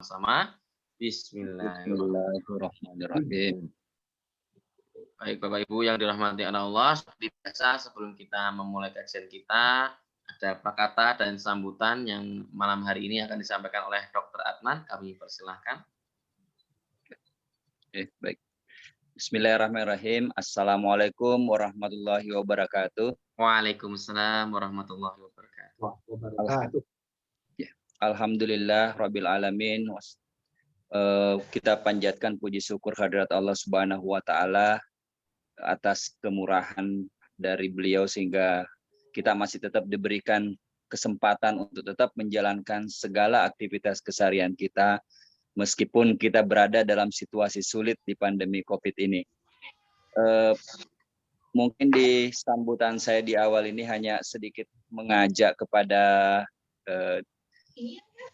Sama. Bismillahirrahmanirrahim. Bismillahirrahmanirrahim. Baik Bapak Ibu yang dirahmati Allah, seperti biasa sebelum kita memulai kajian kita, ada prakata dan sambutan yang malam hari ini akan disampaikan oleh Dr. Adnan. Kami persilahkan. Baik. Bismillahirrahmanirrahim. Assalamualaikum warahmatullahi wabarakatuh. Waalaikumsalam warahmatullahi wabarakatuh. Alhamdulillah Rabbil Alamin. Kita panjatkan puji syukur hadirat Allah Subhanahu wa Ta'ala atas kemurahan dari beliau sehingga kita masih tetap diberikan kesempatan untuk tetap menjalankan segala aktivitas keseharian kita meskipun kita berada dalam situasi sulit di pandemi COVID ini. Mungkin di sambutan saya di awal ini hanya sedikit mengajak kepada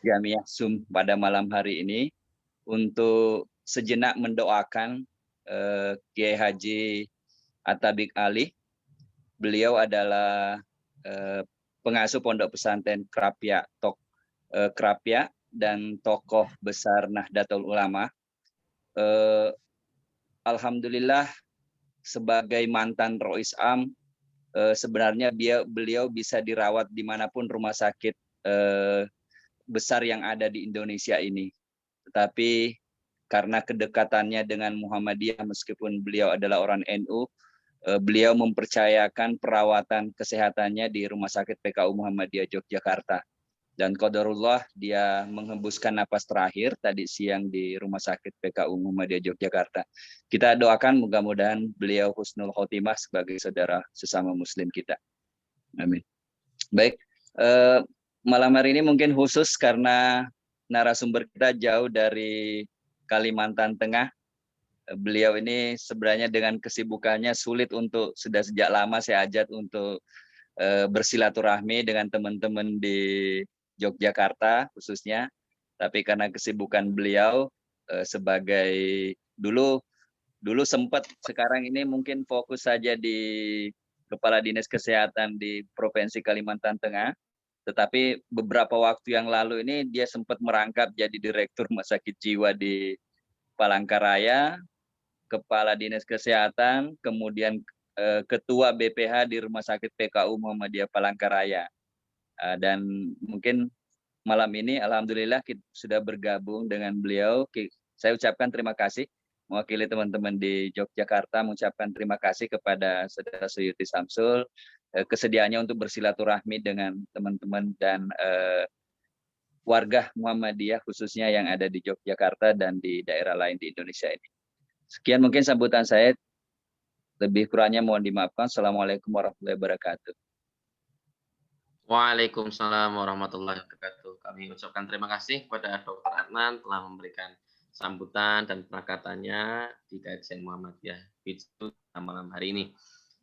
Jamiah Zoom pada malam hari ini untuk sejenak mendoakan Kiai Haji Atabik Ali. Beliau adalah pengasuh Pondok Pesantren Krapia dan tokoh besar Nahdlatul Ulama. Alhamdulillah sebagai mantan Rois Am, sebenarnya beliau bisa dirawat dimanapun rumah sakit besar yang ada di Indonesia ini. Tetapi karena kedekatannya dengan Muhammadiyah, meskipun beliau adalah orang NU, beliau mempercayakan perawatan kesehatannya di Rumah Sakit PKU Muhammadiyah Yogyakarta. Dan qadarullah dia menghembuskan napas terakhir tadi siang di Rumah Sakit PKU Muhammadiyah Yogyakarta. Kita doakan mudah-mudahan beliau husnul khotimah sebagai saudara sesama muslim kita. Amin. Baik, malam hari ini mungkin khusus karena narasumber kita jauh dari Kalimantan Tengah. Beliau ini sebenarnya dengan kesibukannya sulit untuk sudah sejak lama saya ajak untuk bersilaturahmi dengan teman-teman di Yogyakarta khususnya. Tapi karena kesibukan beliau sebagai dulu sempat, sekarang ini mungkin fokus saja di Kepala Dinas Kesehatan di Provinsi Kalimantan Tengah. Tetapi beberapa waktu yang lalu ini dia sempat merangkap jadi Direktur Rumah Sakit Jiwa di Palangkaraya, Kepala Dinas Kesehatan, kemudian Ketua BPH di Rumah Sakit PKU Muhammadiyah Palangkaraya. Dan mungkin malam ini alhamdulillah kita sudah bergabung dengan beliau. Saya ucapkan terima kasih mewakili teman-teman di Yogyakarta, mengucapkan terima kasih kepada Saudara Suyuti Samsul kesediaannya untuk bersilaturahmi dengan teman-teman dan warga Muhammadiyah khususnya yang ada di Yogyakarta dan di daerah lain di Indonesia ini. Sekian mungkin sambutan saya. Lebih kurangnya mohon dimaafkan. Assalamualaikum warahmatullahi wabarakatuh. Waalaikumsalam warahmatullahi wabarakatuh. Kami ucapkan terima kasih kepada Dr. Adnan telah memberikan sambutan dan perakatannya di kajian Muhammadiyah malam hari ini.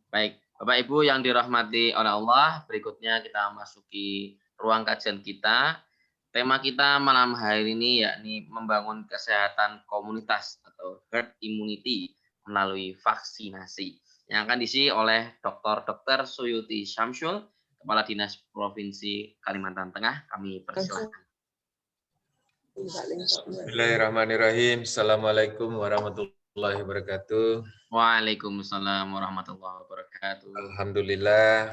Baik, Bapak Ibu yang dirahmati oleh Allah, berikutnya kita masuki ruang kajian kita. Tema kita malam hari ini yakni membangun kesehatan komunitas atau herd immunity melalui vaksinasi yang akan diisi oleh Dr. Suyuti Syamsul, Kepala Dinas Provinsi Kalimantan Tengah. Kami persilahkan. Bismillahirrahmanirrahim. Assalamualaikum warahmatullahi wabarakatuh. Waalaikumsalam warahmatullahi wabarakatuh. Alhamdulillah.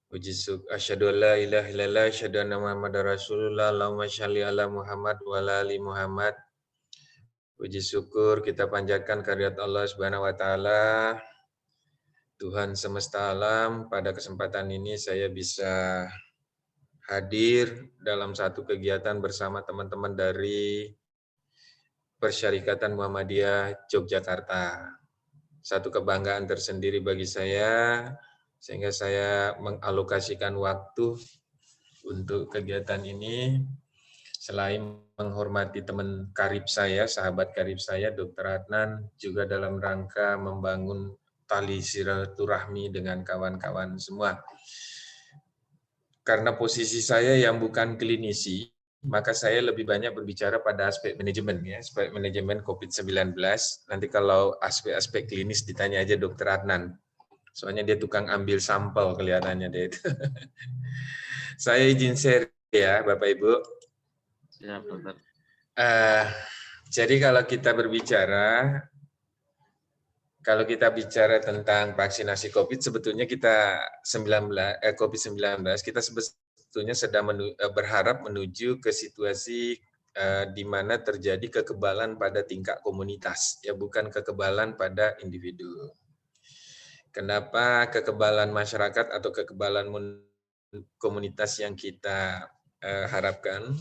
Puji syukur. Asyhadu an la ilaha illallah, asyhadu anna Muhammadar Rasulullah. Allahumma shalli ala Muhammad wa ala ali Muhammad. Puji syukur kita panjatkan kehadirat Allah Subhanahu wa taala. Tuhan semesta alam, pada kesempatan ini saya bisa hadir dalam satu kegiatan bersama teman-teman dari Persyarikatan Muhammadiyah Yogyakarta. Satu kebanggaan tersendiri bagi saya, sehingga saya mengalokasikan waktu untuk kegiatan ini. Selain menghormati teman karib saya, sahabat karib saya, Dr. Adnan, juga dalam rangka membangun tali silaturahmi dengan kawan-kawan semua. Karena posisi saya yang bukan klinisi, maka saya lebih banyak berbicara pada aspek manajemen, ya, aspek manajemen COVID-19. Nanti kalau aspek-aspek klinis ditanya aja Dr. Adnan. Soalnya dia tukang ambil sampel kelihatannya dia itu. Saya izin share ya Bapak Ibu. Siap, Dokter. Jadi kalau kita bicara tentang vaksinasi COVID, sebetulnya COVID-19 kita sebetulnya sedang berharap menuju ke situasi di mana terjadi kekebalan pada tingkat komunitas, ya bukan kekebalan pada individu. Kenapa kekebalan masyarakat atau kekebalan komunitas yang kita harapkan?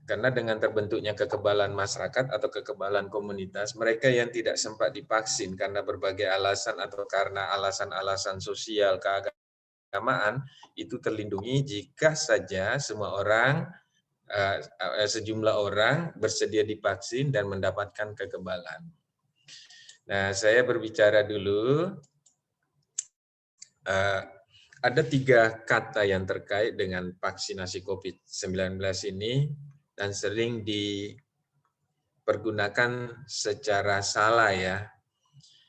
Karena dengan terbentuknya kekebalan masyarakat atau kekebalan komunitas, mereka yang tidak sempat divaksin karena berbagai alasan atau karena alasan-alasan sosial, keagamaan, itu terlindungi jika saja sejumlah orang bersedia divaksin dan mendapatkan kekebalan. Nah, saya berbicara dulu, ada 3 kata yang terkait dengan vaksinasi COVID-19 ini, dan sering dipergunakan secara salah ya.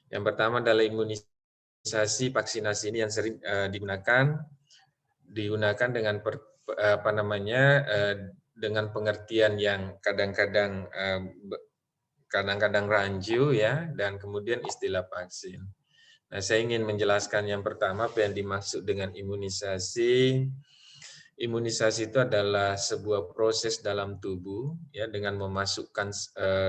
Yang pertama adalah imunisasi. Vaksinasi ini yang sering digunakan dengan pengertian yang kadang-kadang rancu ya, dan kemudian istilah vaksin. Nah, saya ingin menjelaskan yang pertama apa yang dimaksud dengan imunisasi. Imunisasi itu adalah sebuah proses dalam tubuh ya, dengan memasukkan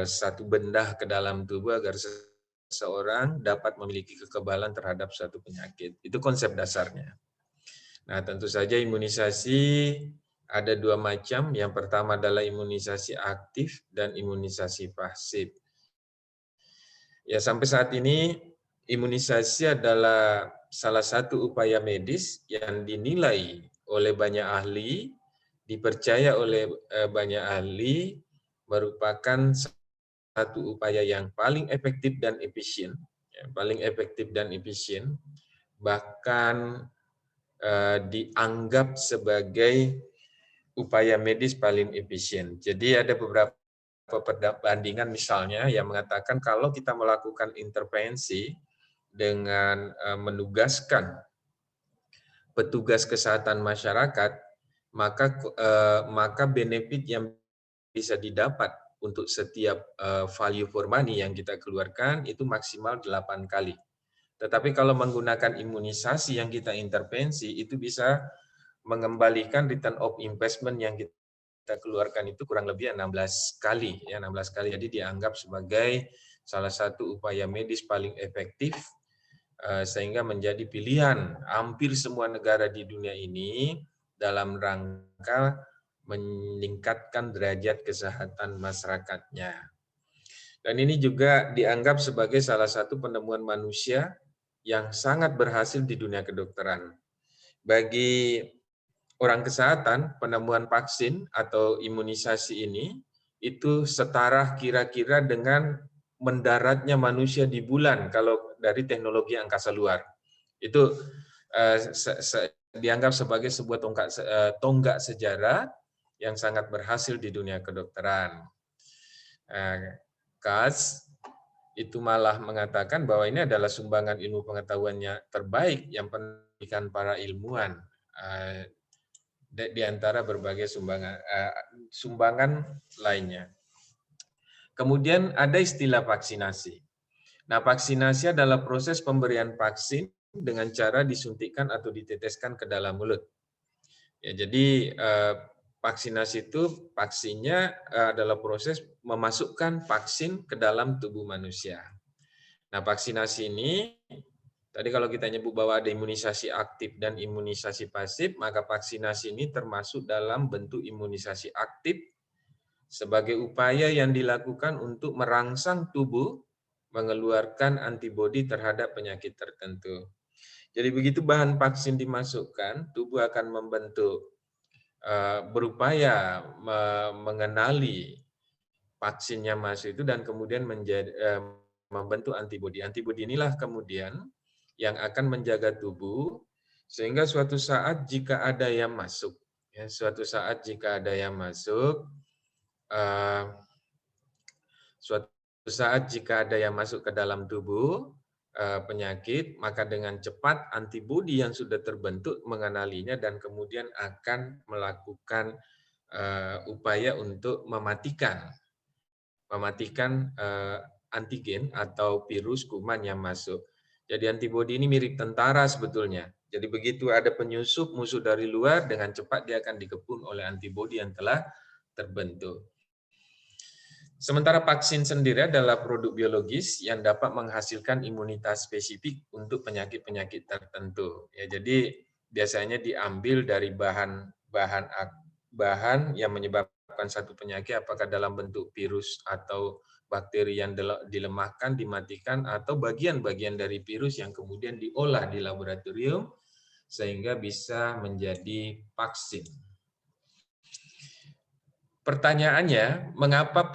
satu benda ke dalam tubuh agar seseorang dapat memiliki kekebalan terhadap suatu penyakit. Itu konsep dasarnya. Nah, tentu saja imunisasi ada 2 macam. Yang pertama adalah imunisasi aktif dan imunisasi pasif. Ya, sampai saat ini imunisasi adalah salah satu upaya medis yang dinilai oleh banyak ahli, dipercaya oleh banyak ahli, merupakan satu upaya yang paling efektif dan efisien, bahkan dianggap sebagai upaya medis paling efisien. Jadi ada beberapa perbandingan misalnya yang mengatakan kalau kita melakukan intervensi dengan menugaskan petugas kesehatan masyarakat, maka benefit yang bisa didapat untuk setiap value for money yang kita keluarkan itu maksimal 8 kali. Tetapi kalau menggunakan imunisasi yang kita intervensi, itu bisa mengembalikan return of investment yang kita keluarkan itu kurang lebih 16 kali. Ya, 16 kali. Jadi dianggap sebagai salah satu upaya medis paling efektif, sehingga menjadi pilihan hampir semua negara di dunia ini dalam rangka meningkatkan derajat kesehatan masyarakatnya. Dan ini juga dianggap sebagai salah satu penemuan manusia yang sangat berhasil di dunia kedokteran. Bagi orang kesehatan, penemuan vaksin atau imunisasi ini itu setara kira-kira dengan mendaratnya manusia di bulan kalau dari teknologi angkasa luar. Itu dianggap sebagai sebuah tonggak sejarah yang sangat berhasil di dunia kedokteran. Kass itu malah mengatakan bahwa ini adalah sumbangan ilmu pengetahuannya terbaik yang pendidikan para ilmuwan di antara berbagai sumbangan lainnya. Kemudian ada istilah vaksinasi. Nah, vaksinasi adalah proses pemberian vaksin dengan cara disuntikkan atau diteteskan ke dalam mulut. Ya, jadi vaksinasi itu vaksinnya adalah proses memasukkan vaksin ke dalam tubuh manusia. Nah, vaksinasi ini tadi kalau kita nyebut bahwa ada imunisasi aktif dan imunisasi pasif, maka vaksinasi ini termasuk dalam bentuk imunisasi aktif sebagai upaya yang dilakukan untuk merangsang tubuh mengeluarkan antibodi terhadap penyakit tertentu. Jadi begitu bahan vaksin dimasukkan, tubuh akan berupaya mengenali vaksinnya masuk itu dan kemudian membentuk antibodi. Antibodi inilah kemudian yang akan menjaga tubuh sehingga suatu saat jika ada yang masuk ke dalam tubuh penyakit, maka dengan cepat antibodi yang sudah terbentuk mengenalinya dan kemudian akan melakukan upaya untuk mematikan mematikan antigen atau virus kuman yang masuk. Jadi antibodi ini mirip tentara sebetulnya. Jadi begitu ada penyusup musuh dari luar, dengan cepat dia akan dikepung oleh antibodi yang telah terbentuk. Sementara vaksin sendiri adalah produk biologis yang dapat menghasilkan imunitas spesifik untuk penyakit-penyakit tertentu. Ya, jadi biasanya diambil dari bahan yang menyebabkan satu penyakit, apakah dalam bentuk virus atau bakteri yang dilemahkan, dimatikan, atau bagian-bagian dari virus yang kemudian diolah di laboratorium sehingga bisa menjadi vaksin. Pertanyaannya, mengapa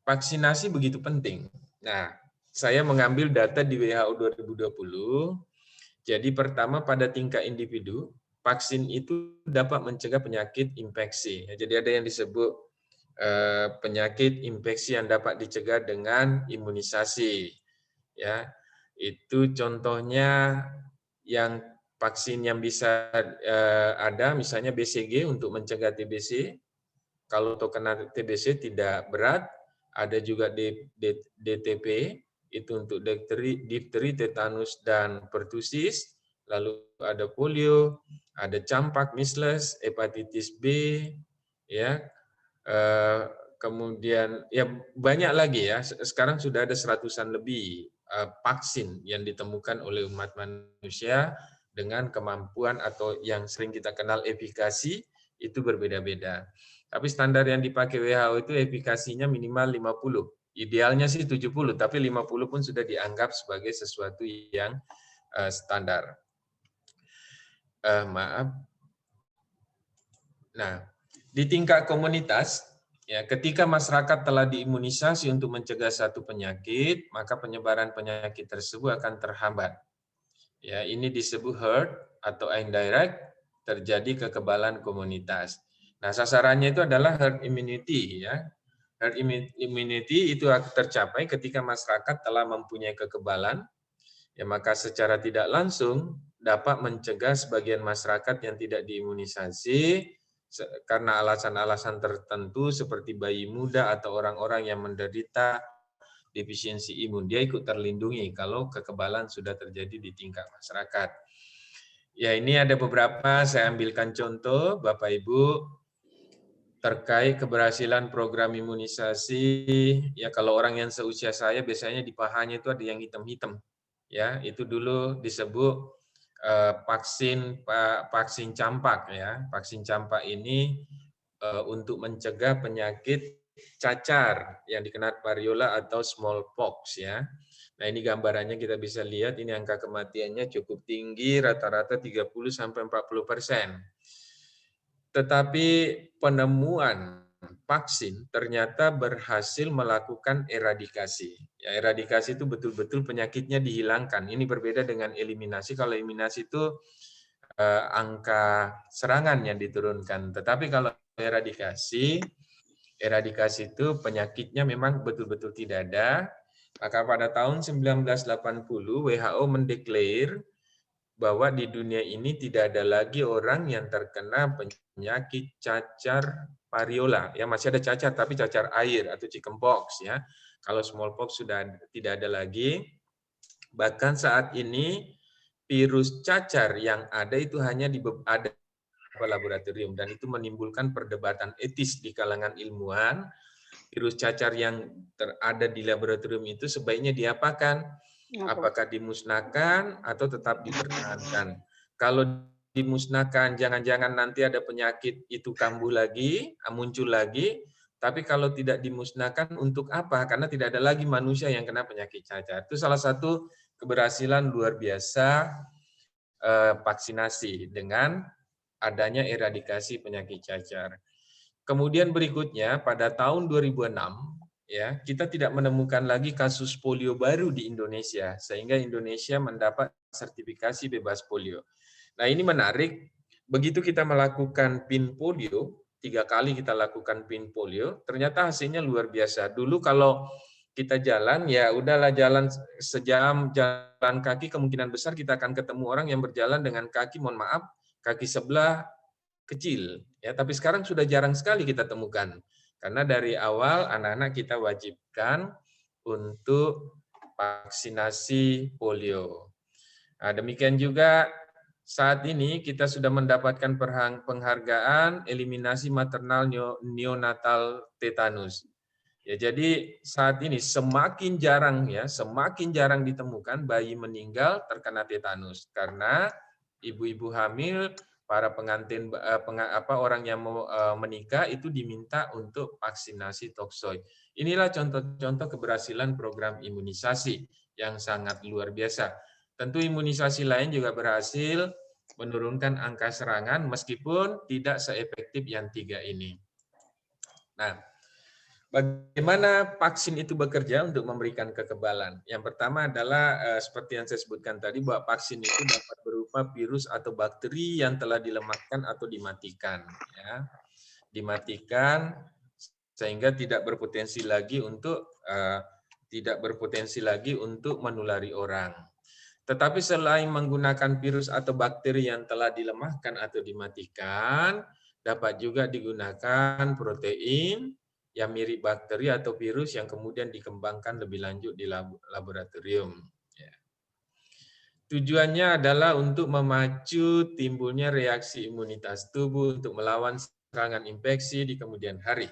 vaksinasi begitu penting? Nah, saya mengambil data di WHO 2020. Jadi pertama pada tingkat individu, vaksin itu dapat mencegah penyakit infeksi. Jadi ada yang disebut penyakit infeksi yang dapat dicegah dengan imunisasi. Ya, itu contohnya yang vaksin yang bisa ada, misalnya BCG untuk mencegah TBC. Kalau terkena TBC tidak berat, ada juga DTP, itu untuk difteri, tetanus, dan pertusis. Lalu ada polio, ada campak, measles, hepatitis B, ya. Kemudian ya banyak lagi ya. Sekarang sudah ada 100-an lebih vaksin yang ditemukan oleh umat manusia dengan kemampuan atau yang sering kita kenal efikasi itu berbeda-beda. Tapi standar yang dipakai WHO itu efikasinya minimal 50. Idealnya sih 70, tapi 50 pun sudah dianggap sebagai sesuatu yang standar. Maaf. Nah, di tingkat komunitas, ya, ketika masyarakat telah diimunisasi untuk mencegah satu penyakit, maka penyebaran penyakit tersebut akan terhambat. Ya, ini disebut herd atau indirect, terjadi kekebalan komunitas. Nah, sasarannya itu adalah herd immunity, ya. Herd immunity itu tercapai ketika masyarakat telah mempunyai kekebalan, ya, maka secara tidak langsung dapat mencegah sebagian masyarakat yang tidak diimunisasi karena alasan-alasan tertentu seperti bayi muda atau orang-orang yang menderita defisiensi imun. Dia ikut terlindungi kalau kekebalan sudah terjadi di tingkat masyarakat. Ya, ini ada beberapa, saya ambilkan contoh, Bapak Ibu, terkait keberhasilan program imunisasi. Ya, kalau orang yang seusia saya biasanya di pahanya itu ada yang hitam-hitam. Ya, itu dulu disebut vaksin campak, ya. Vaksin campak ini untuk mencegah penyakit cacar yang dikenal variola atau smallpox, ya. Nah, ini gambarannya kita bisa lihat, ini angka kematiannya cukup tinggi, rata-rata 30-40%. Tetapi penemuan vaksin ternyata berhasil melakukan eradikasi. Ya, eradikasi itu betul-betul penyakitnya dihilangkan. Ini berbeda dengan eliminasi. Kalau eliminasi itu angka serangan yang diturunkan. Tetapi kalau eradikasi itu penyakitnya memang betul-betul tidak ada. Maka pada tahun 1980 WHO mendeklar bahwa di dunia ini tidak ada lagi orang yang terkena penyakit cacar variola. Ya, masih ada cacar tapi cacar air atau chickenpox, ya. Kalau smallpox sudah tidak ada lagi. Bahkan saat ini virus cacar yang ada itu hanya di beberapa laboratorium, dan itu menimbulkan perdebatan etis di kalangan ilmuwan. Virus cacar yang ada di laboratorium itu sebaiknya diapakan? Apakah dimusnahkan atau tetap dipertahankan? Kalau dimusnahkan, jangan-jangan nanti ada penyakit itu kambuh lagi, muncul lagi. Tapi kalau tidak dimusnahkan, untuk apa? Karena tidak ada lagi manusia yang kena penyakit cacar. Itu salah satu keberhasilan luar biasa vaksinasi dengan adanya eradikasi penyakit cacar. Kemudian berikutnya pada tahun 2006, ya, kita tidak menemukan lagi kasus polio baru di Indonesia, sehingga Indonesia mendapat sertifikasi bebas polio. Nah, ini menarik. Begitu kita melakukan PIN polio, 3 kali kita lakukan PIN polio, ternyata hasilnya luar biasa. Dulu kalau kita jalan, ya udahlah jalan sejam, jalan kaki, kemungkinan besar kita akan ketemu orang yang berjalan dengan kaki, mohon maaf, kaki sebelah kecil, ya. Tapi sekarang sudah jarang sekali kita temukan. Karena dari awal anak-anak kita wajibkan untuk vaksinasi polio. Nah, demikian juga saat ini kita sudah mendapatkan penghargaan eliminasi maternal neonatal tetanus. Ya, jadi saat ini semakin jarang ditemukan bayi meninggal terkena tetanus karena ibu-ibu hamil, para pengantin orang yang mau menikah itu diminta untuk vaksinasi toksoid. Inilah contoh-contoh keberhasilan program imunisasi yang sangat luar biasa. Tentu imunisasi lain juga berhasil menurunkan angka serangan meskipun tidak seefektif yang 3 ini. Nah, bagaimana vaksin itu bekerja untuk memberikan kekebalan? Yang pertama adalah seperti yang saya sebutkan tadi bahwa vaksin itu dapat berupa virus atau bakteri yang telah dilemahkan atau dimatikan, ya. Dimatikan sehingga tidak berpotensi lagi untuk menulari orang. Tetapi selain menggunakan virus atau bakteri yang telah dilemahkan atau dimatikan, dapat juga digunakan protein yang mirip bakteri atau virus yang kemudian dikembangkan lebih lanjut di laboratorium. Tujuannya adalah untuk memacu timbulnya reaksi imunitas tubuh untuk melawan serangan infeksi di kemudian hari.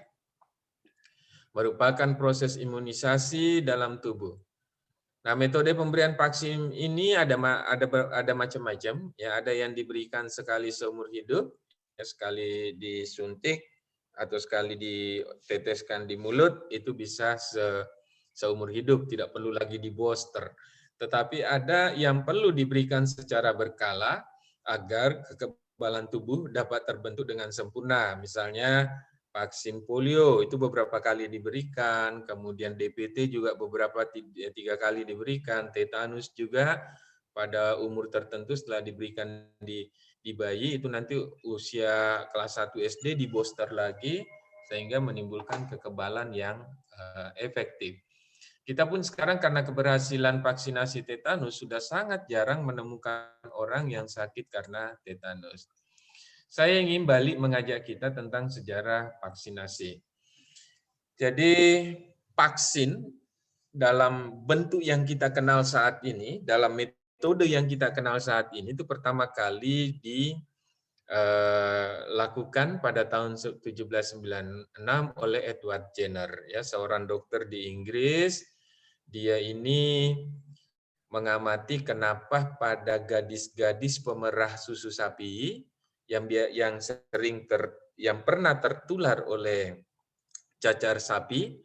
Merupakan proses imunisasi dalam tubuh. Nah, metode pemberian vaksin ini ada macam-macam. Ya, ada yang diberikan sekali seumur hidup, ya, sekali disuntik atau sekali diteteskan di mulut, itu bisa seumur hidup, tidak perlu lagi di booster. Tetapi ada yang perlu diberikan secara berkala agar kekebalan tubuh dapat terbentuk dengan sempurna. Misalnya vaksin polio itu beberapa kali diberikan, kemudian DPT juga beberapa 3 kali diberikan, tetanus juga pada umur tertentu setelah diberikan di bayi itu nanti usia kelas 1 SD di booster lagi sehingga menimbulkan kekebalan yang efektif. Kita pun sekarang karena keberhasilan vaksinasi tetanus sudah sangat jarang menemukan orang yang sakit karena tetanus. Saya ingin balik mengajak kita tentang sejarah vaksinasi. Jadi vaksin dalam bentuk yang kita kenal saat ini, dalam metode yang kita kenal saat ini itu pertama kali dilakukan pada tahun 1796 oleh Edward Jenner, ya, seorang dokter di Inggris. Dia ini mengamati kenapa pada gadis-gadis pemerah susu sapi yang pernah tertular oleh cacar sapi,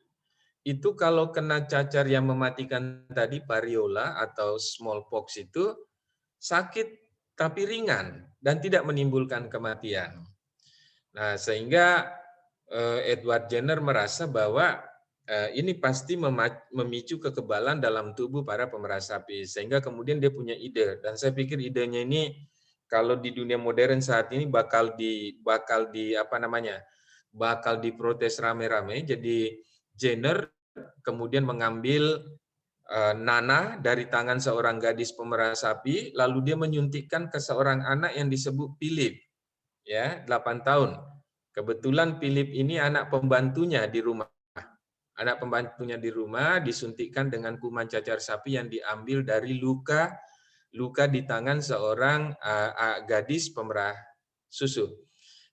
itu kalau kena cacar yang mematikan tadi, variola atau smallpox, itu sakit tapi ringan dan tidak menimbulkan kematian. Nah, sehingga Edward Jenner merasa bahwa ini pasti memicu kekebalan dalam tubuh para pemerah sapi, sehingga kemudian dia punya ide, dan saya pikir idenya ini kalau di dunia modern saat ini bakal diprotes rame-rame. Jadi Jenner kemudian mengambil nanah dari tangan seorang gadis pemerah sapi, lalu dia menyuntikkan ke seorang anak yang disebut Philip, ya, 8 tahun. Kebetulan Philip ini anak pembantunya di rumah. Anak pembantunya di rumah disuntikkan dengan kuman cacar sapi yang diambil dari luka di tangan seorang gadis pemerah susu.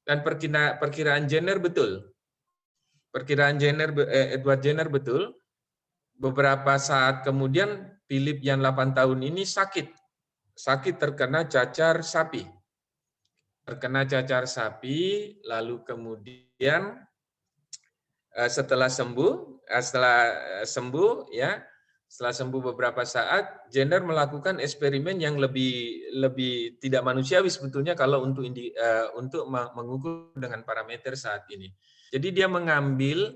Dan perkiraan Jenner betul. Edward Jenner betul. Beberapa saat kemudian Philip yang 8 tahun ini sakit terkena cacar sapi. Lalu kemudian setelah sembuh beberapa saat, Jenner melakukan eksperimen yang lebih tidak manusiawi sebetulnya kalau untuk mengukur dengan parameter saat ini. Jadi dia mengambil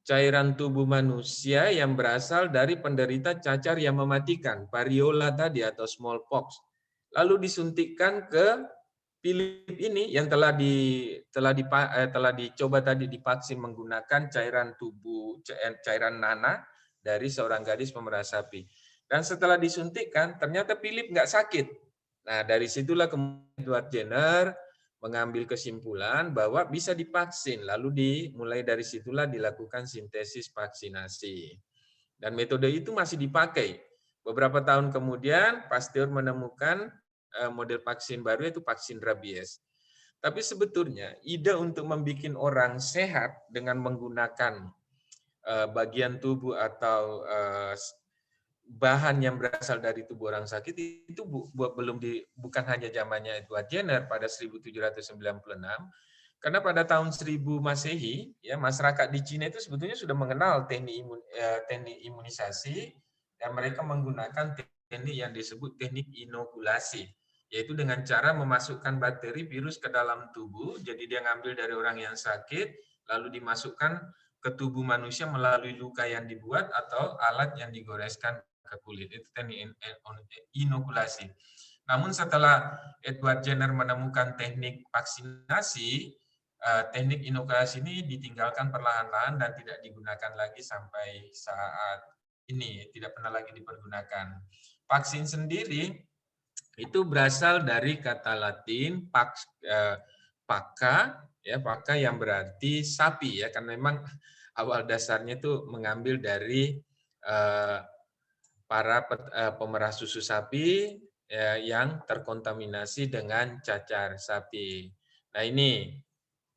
cairan tubuh manusia yang berasal dari penderita cacar yang mematikan, variola tadi atau smallpox, lalu disuntikkan ke Philip ini yang telah dicoba tadi divaksin menggunakan cairan nanah dari seorang gadis pemerah sapi. Dan setelah disuntikkan, ternyata Philip nggak sakit. Nah, dari situlah kemudian Edward Jenner mengambil kesimpulan bahwa bisa divaksin, lalu dimulai dari situlah dilakukan sintesis vaksinasi. Dan metode itu masih dipakai. Beberapa tahun kemudian Pasteur menemukan model vaksin baru, yaitu vaksin rabies. Tapi sebetulnya ide untuk membuat orang sehat dengan menggunakan bagian tubuh atau bahan yang berasal dari tubuh orang sakit itu bukan hanya zamannya Edward Jenner pada 1796, karena pada tahun 1000 Masehi ya masyarakat di Cina itu sebetulnya sudah mengenal teknik imunisasi, dan mereka menggunakan teknik yang disebut teknik inokulasi, yaitu dengan cara memasukkan bakteri virus ke dalam tubuh. Jadi dia ngambil dari orang yang sakit lalu dimasukkan ke tubuh manusia melalui luka yang dibuat atau alat yang digoreskan ke kulit. Itu teknik inokulasi. Namun setelah Edward Jenner menemukan teknik vaksinasi, teknik inokulasi ini ditinggalkan perlahan-lahan dan tidak digunakan lagi sampai saat ini, tidak pernah lagi dipergunakan. Vaksin sendiri itu berasal dari kata Latin vacca, ya vacca yang berarti sapi ya, karena memang awal dasarnya itu mengambil dari para pemerah susu sapi yang terkontaminasi dengan cacar sapi. Nah ini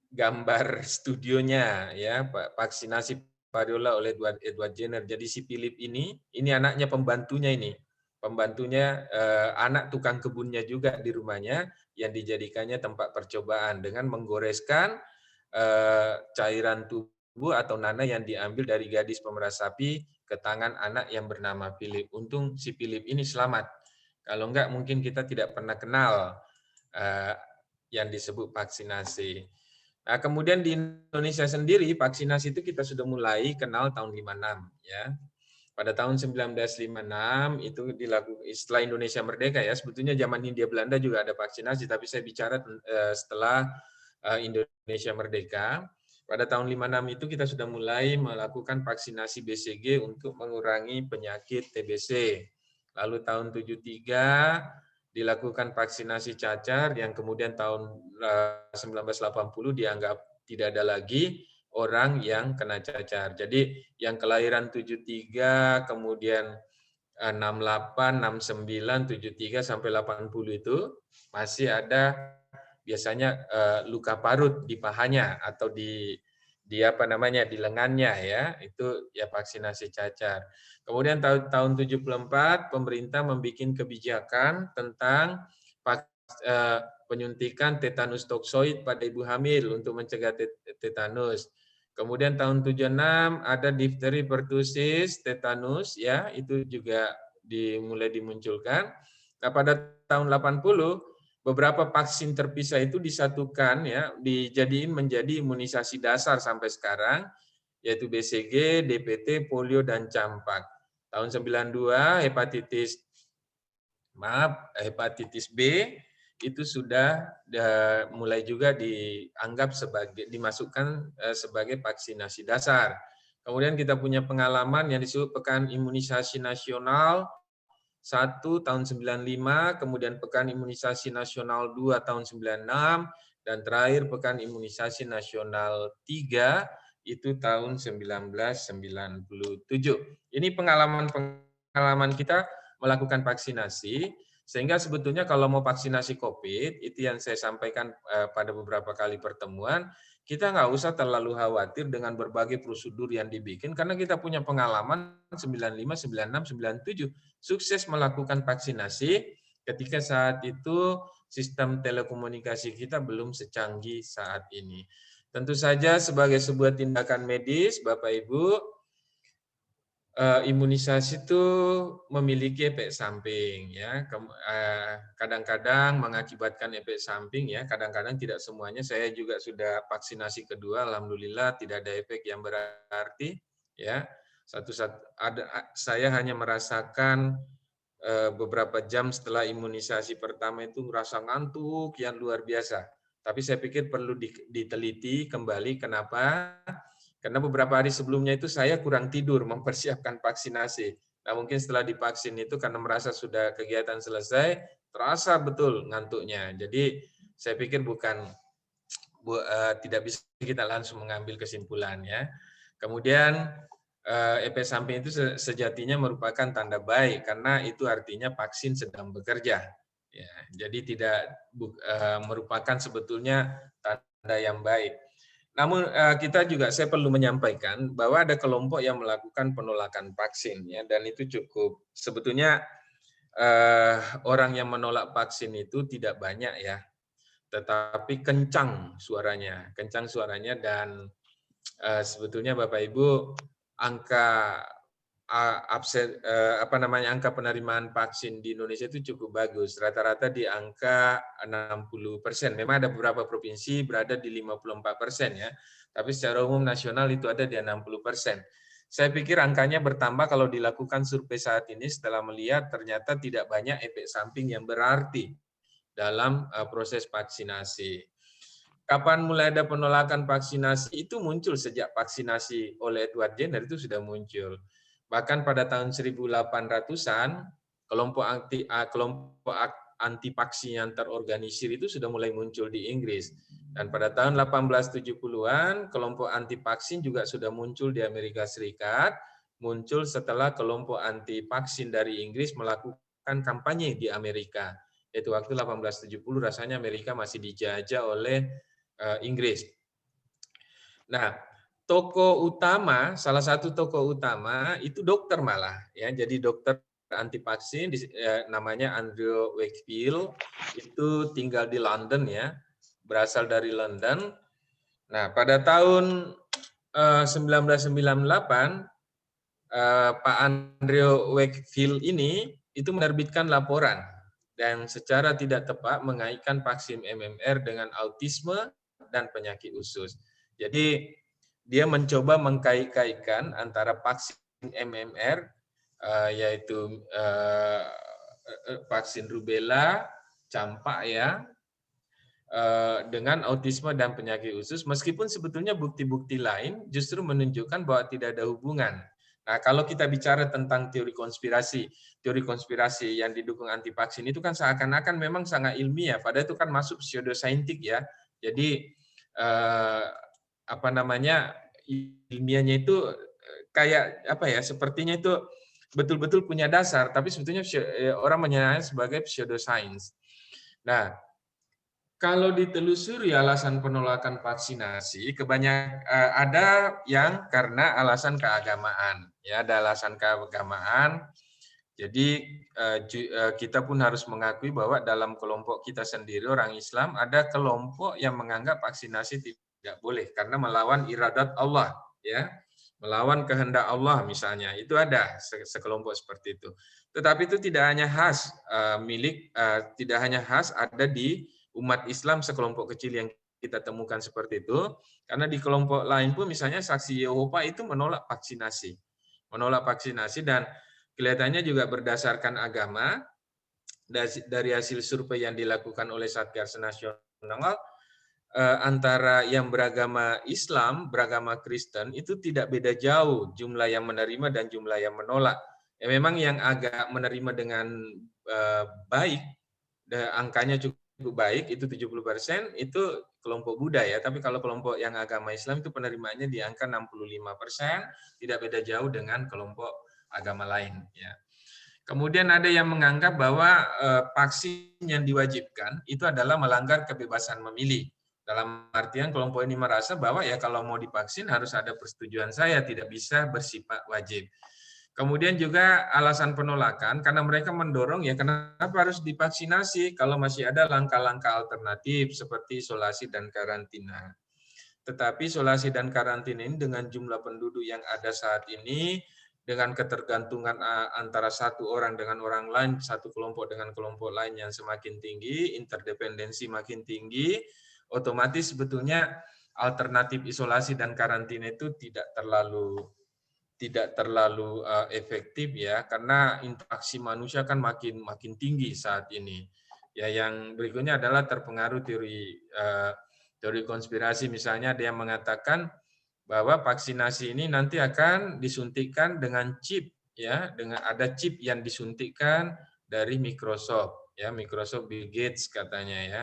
gambar studionya ya, vaksinasi variola oleh Edward Jenner. Jadi si Philip ini anaknya pembantunya ini. Pembantunya anak tukang kebunnya juga di rumahnya yang dijadikannya tempat percobaan dengan menggoreskan cairan tubuh atau nanah yang diambil dari gadis pemerah sapi ke tangan anak yang bernama Philip. Untung si Philip ini selamat. Kalau enggak mungkin kita tidak pernah kenal yang disebut vaksinasi. Nah, kemudian di Indonesia sendiri vaksinasi itu kita sudah mulai kenal tahun 56 ya. Pada tahun 1956 itu dilakukan setelah Indonesia merdeka ya. Sebetulnya zaman Hindia Belanda juga ada vaksinasi, tapi saya bicara setelah Indonesia merdeka. Pada tahun 56 itu kita sudah mulai melakukan vaksinasi BCG untuk mengurangi penyakit TBC. Lalu tahun 73 dilakukan vaksinasi cacar yang kemudian tahun 1980 dianggap tidak ada lagi orang yang kena cacar. Jadi yang kelahiran 73 kemudian 68, 69, 73 sampai 80 itu masih ada biasanya luka parut di pahanya atau di apa namanya di lengannya ya, itu ya vaksinasi cacar. Kemudian tahun 74 pemerintah membuat kebijakan tentang penyuntikan tetanus toksoid pada ibu hamil untuk mencegah tetanus. Kemudian tahun 76 ada difteri, pertusis, tetanus ya, itu juga mulai dimunculkan. Nah, pada tahun 80 beberapa vaksin terpisah itu disatukan ya, dijadiin menjadi imunisasi dasar sampai sekarang, yaitu BCG, DPT, polio dan campak. Tahun 92 hepatitis B itu sudah mulai juga dianggap dimasukkan sebagai vaksinasi dasar. Kemudian kita punya pengalaman yang disebut Pekan Imunisasi Nasional 1 tahun 95, kemudian Pekan Imunisasi Nasional 2 tahun 96, dan terakhir Pekan Imunisasi Nasional 3 itu tahun 1997. Ini pengalaman kita melakukan vaksinasi, sehingga sebetulnya kalau mau vaksinasi COVID, itu yang saya sampaikan pada beberapa kali pertemuan, kita nggak usah terlalu khawatir dengan berbagai prosedur yang dibikin, karena kita punya pengalaman 95, 96, 97, sukses melakukan vaksinasi ketika saat itu sistem telekomunikasi kita belum secanggih saat ini. Tentu saja sebagai sebuah tindakan medis, Bapak Ibu, imunisasi itu memiliki efek samping ya, kadang-kadang mengakibatkan efek samping ya, kadang-kadang tidak semuanya. Saya juga sudah vaksinasi kedua, alhamdulillah tidak ada efek yang berarti ya. Saya hanya merasakan beberapa jam setelah imunisasi pertama itu merasa ngantuk yang luar biasa. Tapi saya pikir perlu diteliti kembali kenapa. Karena beberapa hari sebelumnya itu saya kurang tidur mempersiapkan vaksinasi. Nah, mungkin setelah divaksin itu karena merasa sudah kegiatan selesai, terasa betul ngantuknya. Jadi saya pikir tidak bisa kita langsung mengambil kesimpulan ya. Kemudian efek samping itu sejatinya merupakan tanda baik karena itu artinya vaksin sedang bekerja. Ya, jadi tidak merupakan sebetulnya tanda yang baik. Namun saya perlu menyampaikan bahwa ada kelompok yang melakukan penolakan vaksin ya, dan itu cukup sebetulnya orang yang menolak vaksin itu tidak banyak ya, tetapi kencang suaranya dan sebetulnya Bapak Ibu angka angka penerimaan vaksin di Indonesia itu cukup bagus, rata-rata di angka 60%. Memang ada beberapa provinsi berada di 54% ya, tapi secara umum nasional itu ada di 60%. Saya pikir angkanya bertambah kalau dilakukan survei saat ini setelah melihat ternyata tidak banyak efek samping yang berarti dalam proses vaksinasi. Kapan mulai ada penolakan vaksinasi? Itu muncul sejak vaksinasi oleh Edward Jenner itu sudah muncul. Bahkan pada tahun 1800-an, kelompok anti vaksin yang terorganisir itu sudah mulai muncul di Inggris. Dan pada tahun 1870-an, kelompok anti vaksin juga sudah muncul di Amerika Serikat, muncul setelah kelompok anti vaksin dari Inggris melakukan kampanye di Amerika. Yaitu waktu 1870 rasanya Amerika masih dijajah oleh Inggris. Nah, salah satu tokoh utama itu dokter malah ya. Jadi dokter anti vaksin namanya Andrew Wakefield, itu tinggal di London ya, berasal dari London. Nah, pada tahun 1998 Pak Andrew Wakefield ini itu menerbitkan laporan dan secara tidak tepat mengaitkan vaksin MMR dengan autisme dan penyakit usus. Jadi dia mencoba mengkait-kaitkan antara vaksin MMR yaitu vaksin rubella, campak ya, dengan autisme dan penyakit usus, meskipun sebetulnya bukti-bukti lain justru menunjukkan bahwa tidak ada hubungan. Nah, kalau kita bicara tentang teori konspirasi yang didukung anti vaksin itu kan seakan-akan memang sangat ilmiah, padahal itu kan masuk pseudosaintik ya. Jadi ilmiahnya itu kayak sepertinya itu betul-betul punya dasar, tapi sebetulnya orang menyebutnya sebagai pseudoscience. Nah, kalau ditelusuri alasan penolakan vaksinasi, kebanyakan ada yang karena alasan keagamaan, ya ada alasan keagamaan. Jadi kita pun harus mengakui bahwa dalam kelompok kita sendiri orang Islam ada kelompok yang menganggap vaksinasi tidak boleh karena melawan iradat Allah, ya, melawan kehendak Allah misalnya. Itu ada sekelompok seperti itu. Tetapi itu tidak hanya khas ada di umat Islam sekelompok kecil yang kita temukan seperti itu, karena di kelompok lain pun misalnya saksi Yehova itu menolak vaksinasi dan kelihatannya juga berdasarkan agama. Dari hasil survei yang dilakukan oleh Satgas Nasional, antara yang beragama Islam, beragama Kristen itu tidak beda jauh jumlah yang menerima dan jumlah yang menolak. Ya, memang yang agak menerima dengan baik, angkanya cukup baik, itu 70%, itu kelompok Buddha ya. Tapi kalau kelompok yang agama Islam itu penerimaannya di angka 65%, tidak beda jauh dengan kelompok agama lain ya. Kemudian ada yang menganggap bahwa vaksin yang diwajibkan itu adalah melanggar kebebasan memilih. Dalam artian kelompok ini merasa bahwa ya kalau mau divaksin harus ada persetujuan saya, tidak bisa bersifat wajib. Kemudian juga alasan penolakan karena mereka mendorong ya kenapa harus divaksinasi kalau masih ada langkah-langkah alternatif seperti isolasi dan karantina. Tetapi isolasi dan karantina ini dengan jumlah penduduk yang ada saat ini, dengan ketergantungan antara satu orang dengan orang lain, satu kelompok dengan kelompok lain yang semakin tinggi, interdependensi makin tinggi, otomatis sebetulnya alternatif isolasi dan karantina itu tidak terlalu efektif ya, karena interaksi manusia kan makin tinggi saat ini. Ya, yang berikutnya adalah terpengaruh teori konspirasi, misalnya ada yang mengatakan bahwa vaksinasi ini nanti akan disuntikkan dengan chip ya, dengan ada chip yang disuntikkan dari Microsoft ya, Microsoft Bill Gates katanya ya.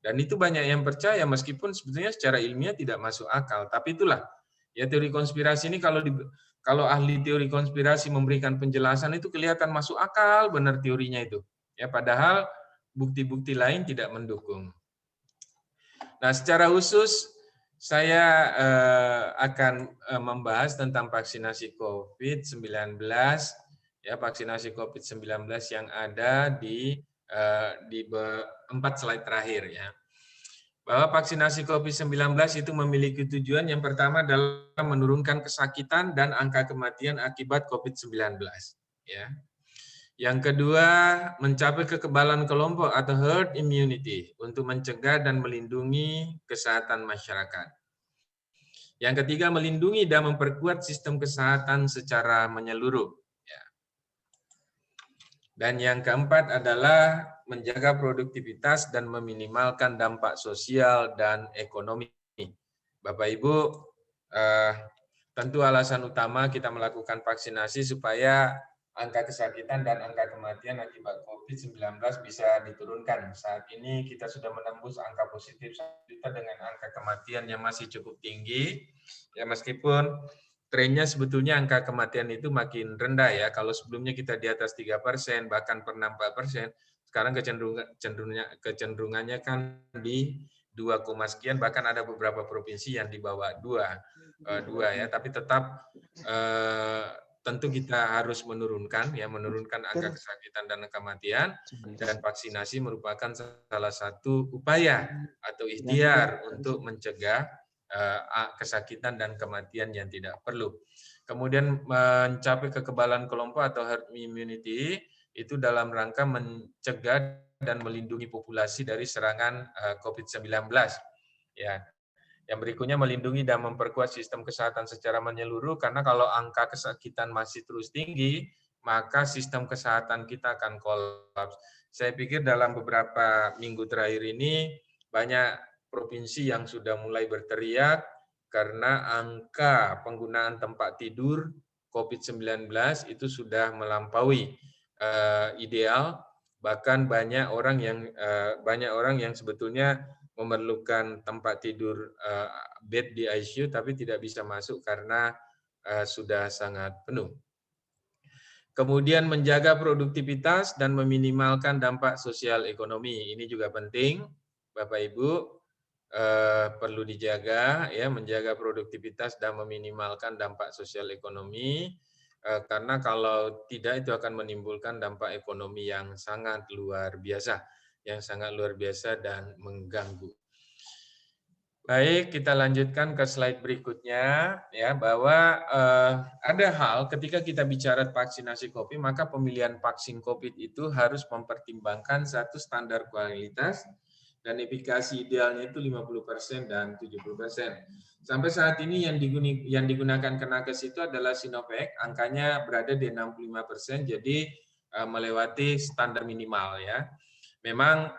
Dan itu banyak yang percaya meskipun sebetulnya secara ilmiah tidak masuk akal. Tapi itulah ya teori konspirasi ini kalau ahli teori konspirasi memberikan penjelasan itu kelihatan masuk akal benar teorinya itu. Ya padahal bukti-bukti lain tidak mendukung. Nah, secara khusus saya akan membahas tentang vaksinasi COVID-19 ya, vaksinasi COVID-19 yang ada di 4 slide terakhir ya. Bahwa vaksinasi COVID-19 itu memiliki tujuan yang pertama adalah menurunkan kesakitan dan angka kematian akibat COVID-19 ya. Yang kedua, mencapai kekebalan kelompok atau herd immunity untuk mencegah dan melindungi kesehatan masyarakat. Yang ketiga, melindungi dan memperkuat sistem kesehatan secara menyeluruh. Dan yang keempat adalah menjaga produktivitas dan meminimalkan dampak sosial dan ekonomi. Bapak Ibu, tentu alasan utama kita melakukan vaksinasi supaya angka kesakitan dan angka kematian akibat COVID-19 bisa diturunkan. Saat ini kita sudah menembus angka positif 1 juta dengan angka kematian yang masih cukup tinggi. Ya meskipun trennya sebetulnya angka kematian itu makin rendah ya. Kalau sebelumnya kita di atas 3%, bahkan pernah 4%, sekarang kecenderungannya kan di 2, sekian, bahkan ada beberapa provinsi yang di bawah 2 ya. Tapi tetap tentu kita harus menurunkan angka kesakitan dan kematian, dan vaksinasi merupakan salah satu upaya atau ikhtiar untuk mencegah kesakitan dan kematian yang tidak perlu. Kemudian mencapai kekebalan kelompok atau herd immunity itu dalam rangka mencegah dan melindungi populasi dari serangan COVID-19. Ya. Yang berikutnya melindungi dan memperkuat sistem kesehatan secara menyeluruh, karena kalau angka kesakitan masih terus tinggi, maka sistem kesehatan kita akan kolaps. Saya pikir dalam beberapa minggu terakhir ini banyak provinsi yang sudah mulai berteriak karena angka penggunaan tempat tidur COVID-19 itu sudah melampaui ideal, bahkan banyak orang yang sebetulnya memerlukan tempat tidur bed di ICU tapi tidak bisa masuk karena sudah sangat penuh. Kemudian menjaga produktivitas dan meminimalkan dampak sosial ekonomi. Ini juga penting, Bapak Ibu, perlu dijaga ya, menjaga produktivitas dan meminimalkan dampak sosial ekonomi, karena kalau tidak itu akan menimbulkan dampak ekonomi yang sangat luar biasa dan mengganggu. Baik, kita lanjutkan ke slide berikutnya ya, bahwa ada hal ketika kita bicara vaksinasi COVID, maka pemilihan vaksin COVID itu harus mempertimbangkan satu standar kualitas dan efikasi idealnya itu 50% dan 70%. Sampai saat ini yang digunakan Kemenkes itu adalah Sinovac, angkanya berada di 65%, jadi melewati standar minimal ya. Memang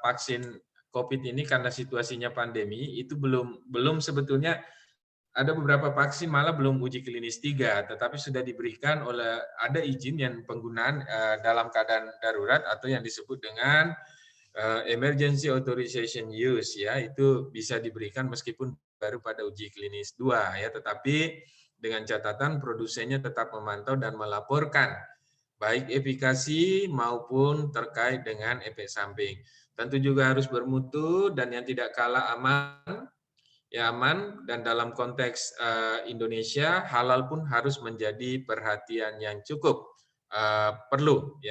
vaksin COVID ini karena situasinya pandemi itu belum sebetulnya, ada beberapa vaksin malah belum uji klinis 3, tetapi sudah diberikan ada izin yang penggunaan dalam keadaan darurat atau yang disebut dengan emergency authorization use ya, itu bisa diberikan meskipun baru pada uji klinis 2 ya, tetapi dengan catatan produsennya tetap memantau dan melaporkan baik efikasi maupun terkait dengan efek samping. Tentu juga harus bermutu dan yang tidak kalah aman, dan dalam konteks Indonesia halal pun harus menjadi perhatian yang cukup perlu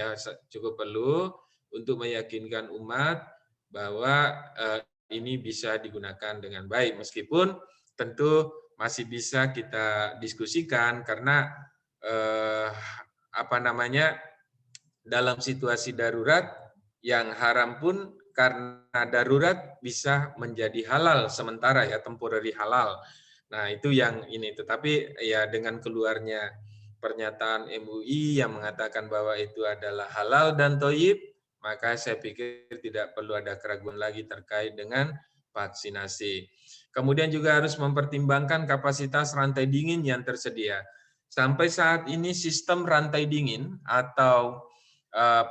untuk meyakinkan umat bahwa ini bisa digunakan dengan baik, meskipun tentu masih bisa kita diskusikan karena dalam situasi darurat yang haram pun karena darurat bisa menjadi halal sementara ya, temporary halal. Nah, itu yang ini. Tetapi ya dengan keluarnya pernyataan MUI yang mengatakan bahwa itu adalah halal dan thayyib, maka saya pikir tidak perlu ada keraguan lagi terkait dengan vaksinasi. Kemudian juga harus mempertimbangkan kapasitas rantai dingin yang tersedia. Sampai saat ini sistem rantai dingin atau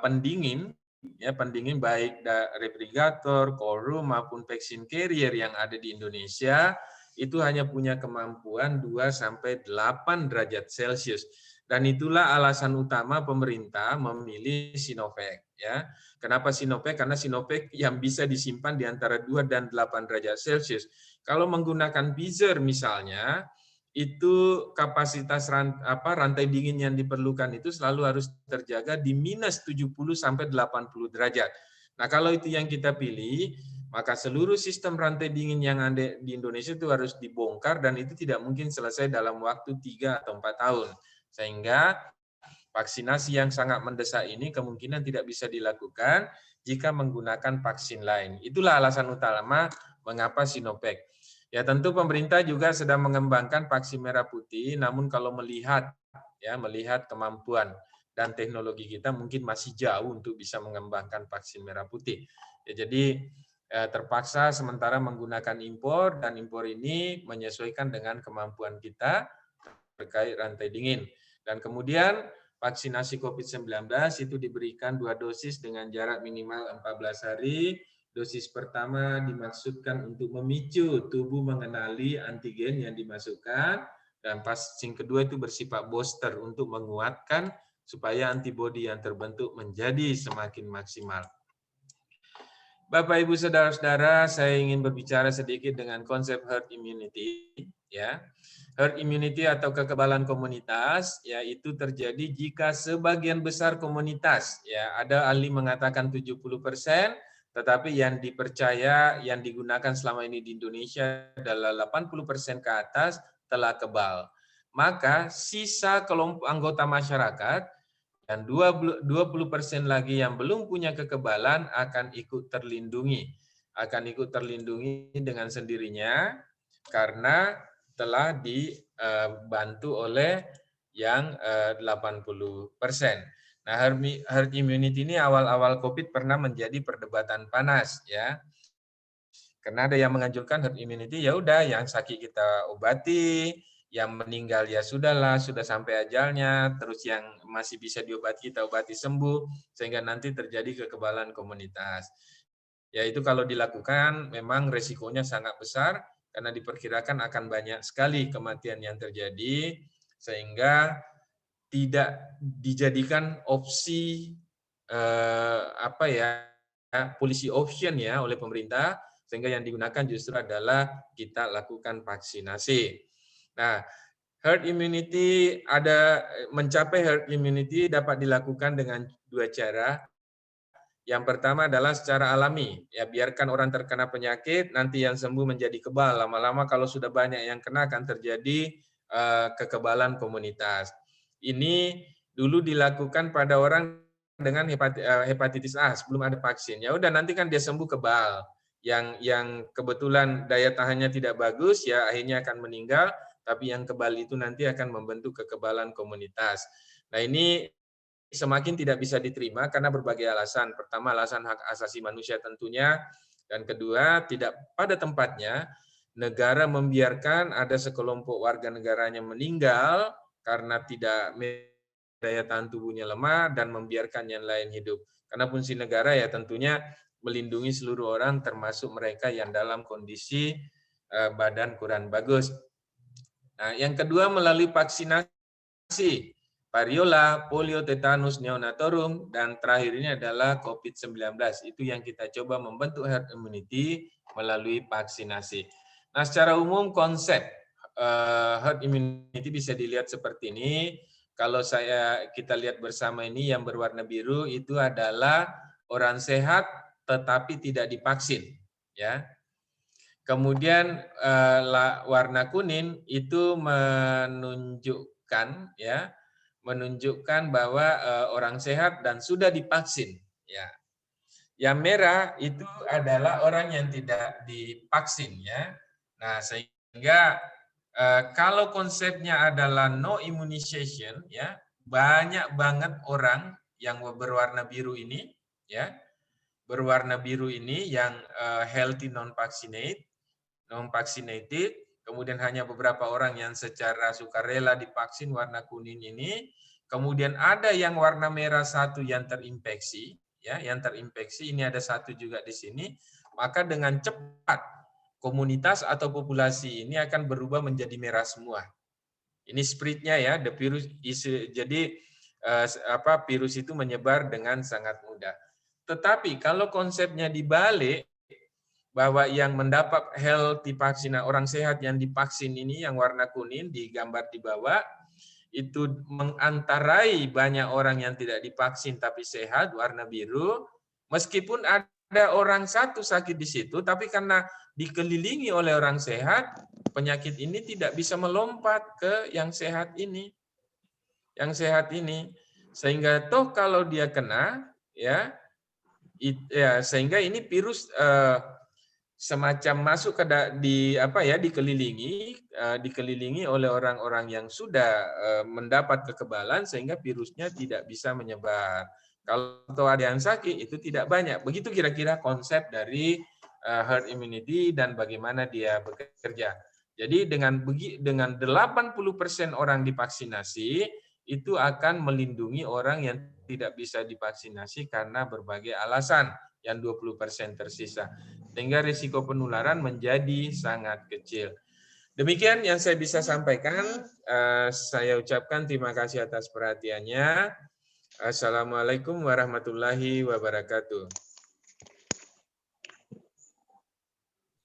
pendingin ya pendingin baik refrigerator, cold room maupun vaccine carrier yang ada di Indonesia itu hanya punya kemampuan 2 sampai 8 derajat Celcius. Dan itulah alasan utama pemerintah memilih Sinovac, ya. Kenapa Sinovac? Karena Sinovac yang bisa disimpan di antara 2 dan 8 derajat Celcius. Kalau menggunakan Pfizer misalnya, itu kapasitas rantai dingin yang diperlukan itu selalu harus terjaga di minus 70 sampai 80 derajat. Nah, kalau itu yang kita pilih, maka seluruh sistem rantai dingin yang ada di Indonesia itu harus dibongkar dan itu tidak mungkin selesai dalam waktu 3 atau 4 tahun. Sehingga vaksinasi yang sangat mendesak ini kemungkinan tidak bisa dilakukan jika menggunakan vaksin lain. Itulah alasan utama mengapa Sinovac. Ya tentu pemerintah juga sedang mengembangkan vaksin merah putih, namun kalau melihat kemampuan dan teknologi kita mungkin masih jauh untuk bisa mengembangkan vaksin merah putih. Ya, jadi terpaksa sementara menggunakan impor dan impor ini menyesuaikan dengan kemampuan kita terkait rantai dingin. Dan kemudian vaksinasi COVID-19 itu diberikan 2 dosis dengan jarak minimal 14 hari. Dosis pertama dimaksudkan untuk memicu tubuh mengenali antigen yang dimasukkan, dan vaksin kedua itu bersifat booster untuk menguatkan supaya antibodi yang terbentuk menjadi semakin maksimal. Bapak, Ibu, Saudara-saudara, saya ingin berbicara sedikit dengan konsep herd immunity, ya. Herd immunity atau kekebalan komunitas, yaitu terjadi jika sebagian besar komunitas, ya, ada ahli mengatakan 70%, tetapi yang dipercaya, yang digunakan selama ini di Indonesia adalah 80% ke atas telah kebal. Maka sisa kelompok anggota masyarakat dan 20% lagi yang belum punya kekebalan akan ikut terlindungi. Akan ikut terlindungi dengan sendirinya karena telah dibantu oleh yang 80%. Nah, herd immunity ini awal-awal COVID pernah menjadi perdebatan panas, ya. Karena ada yang menganjurkan herd immunity, ya udah yang sakit kita obati, yang meninggal ya sudahlah, sudah sampai ajalnya, terus yang masih bisa diobati kita obati sembuh, sehingga nanti terjadi kekebalan komunitas. Ya itu kalau dilakukan memang resikonya sangat besar, karena diperkirakan akan banyak sekali kematian yang terjadi, sehingga tidak dijadikan opsi policy option ya oleh pemerintah, sehingga yang digunakan justru adalah kita lakukan vaksinasi. Nah, mencapai herd immunity dapat dilakukan dengan 2 cara. Yang pertama adalah secara alami, ya biarkan orang terkena penyakit, nanti yang sembuh menjadi kebal. Lama-lama kalau sudah banyak yang kena akan terjadi kekebalan komunitas. Ini dulu dilakukan pada orang dengan hepatitis A sebelum ada vaksin. Ya udah nanti kan dia sembuh kebal. Yang kebetulan daya tahannya tidak bagus ya akhirnya akan meninggal, tapi yang kebal itu nanti akan membentuk kekebalan komunitas. Nah, ini semakin tidak bisa diterima karena berbagai alasan. Pertama, alasan hak asasi manusia tentunya, dan kedua, tidak pada tempatnya negara membiarkan ada sekelompok warga negaranya meninggal karena tidak daya tahan tubuhnya lemah dan membiarkan yang lain hidup. Karena fungsi negara ya tentunya melindungi seluruh orang termasuk mereka yang dalam kondisi badan kurang bagus. Nah, yang kedua melalui vaksinasi. Variola, polio, tetanus, neonatorum, dan terakhir ini adalah COVID-19. Itu yang kita coba membentuk herd immunity melalui vaksinasi. Nah, secara umum konsep herd immunity bisa dilihat seperti ini. Kalau kita lihat bersama ini yang berwarna biru itu adalah orang sehat tetapi tidak divaksin, ya. Kemudian warna kuning itu menunjukkan bahwa orang sehat dan sudah divaksin, ya. Yang merah itu adalah orang yang tidak divaksin, ya. Nah, sehingga kalau konsepnya adalah no immunization, ya, banyak banget orang yang berwarna biru ini, ya. Berwarna biru ini yang healthy non-vaccinated, kemudian hanya beberapa orang yang secara sukarela divaksin warna kuning ini, kemudian ada yang warna merah satu yang terinfeksi, ya, yang terinfeksi ini ada 1 juga di sini, maka dengan cepat komunitas atau populasi ini akan berubah menjadi merah semua. Ini spread-nya ya, the virus is, jadi virus itu menyebar dengan sangat mudah. Tetapi kalau konsepnya dibalik, bahwa yang mendapat healthy vaksin, orang sehat yang divaksin ini yang warna kuning di gambar di bawah, itu mengantarai banyak orang yang tidak divaksin tapi sehat, warna biru, meskipun ada orang satu sakit di situ, tapi karena dikelilingi oleh orang sehat, penyakit ini tidak bisa melompat ke yang sehat ini. Yang sehat ini. Sehingga toh kalau dia kena, ya sehingga ini virus semacam masuk ke dikelilingi oleh orang-orang yang sudah mendapat kekebalan sehingga virusnya tidak bisa menyebar. Kalau ada yang sakit itu tidak banyak. Begitu kira-kira konsep dari herd immunity dan bagaimana dia bekerja. Jadi dengan 80% orang divaksinasi itu akan melindungi orang yang tidak bisa divaksinasi karena berbagai alasan, yang 20% tersisa. Sehingga risiko penularan menjadi sangat kecil. Demikian yang saya bisa sampaikan. Saya ucapkan terima kasih atas perhatiannya. Assalamualaikum warahmatullahi wabarakatuh.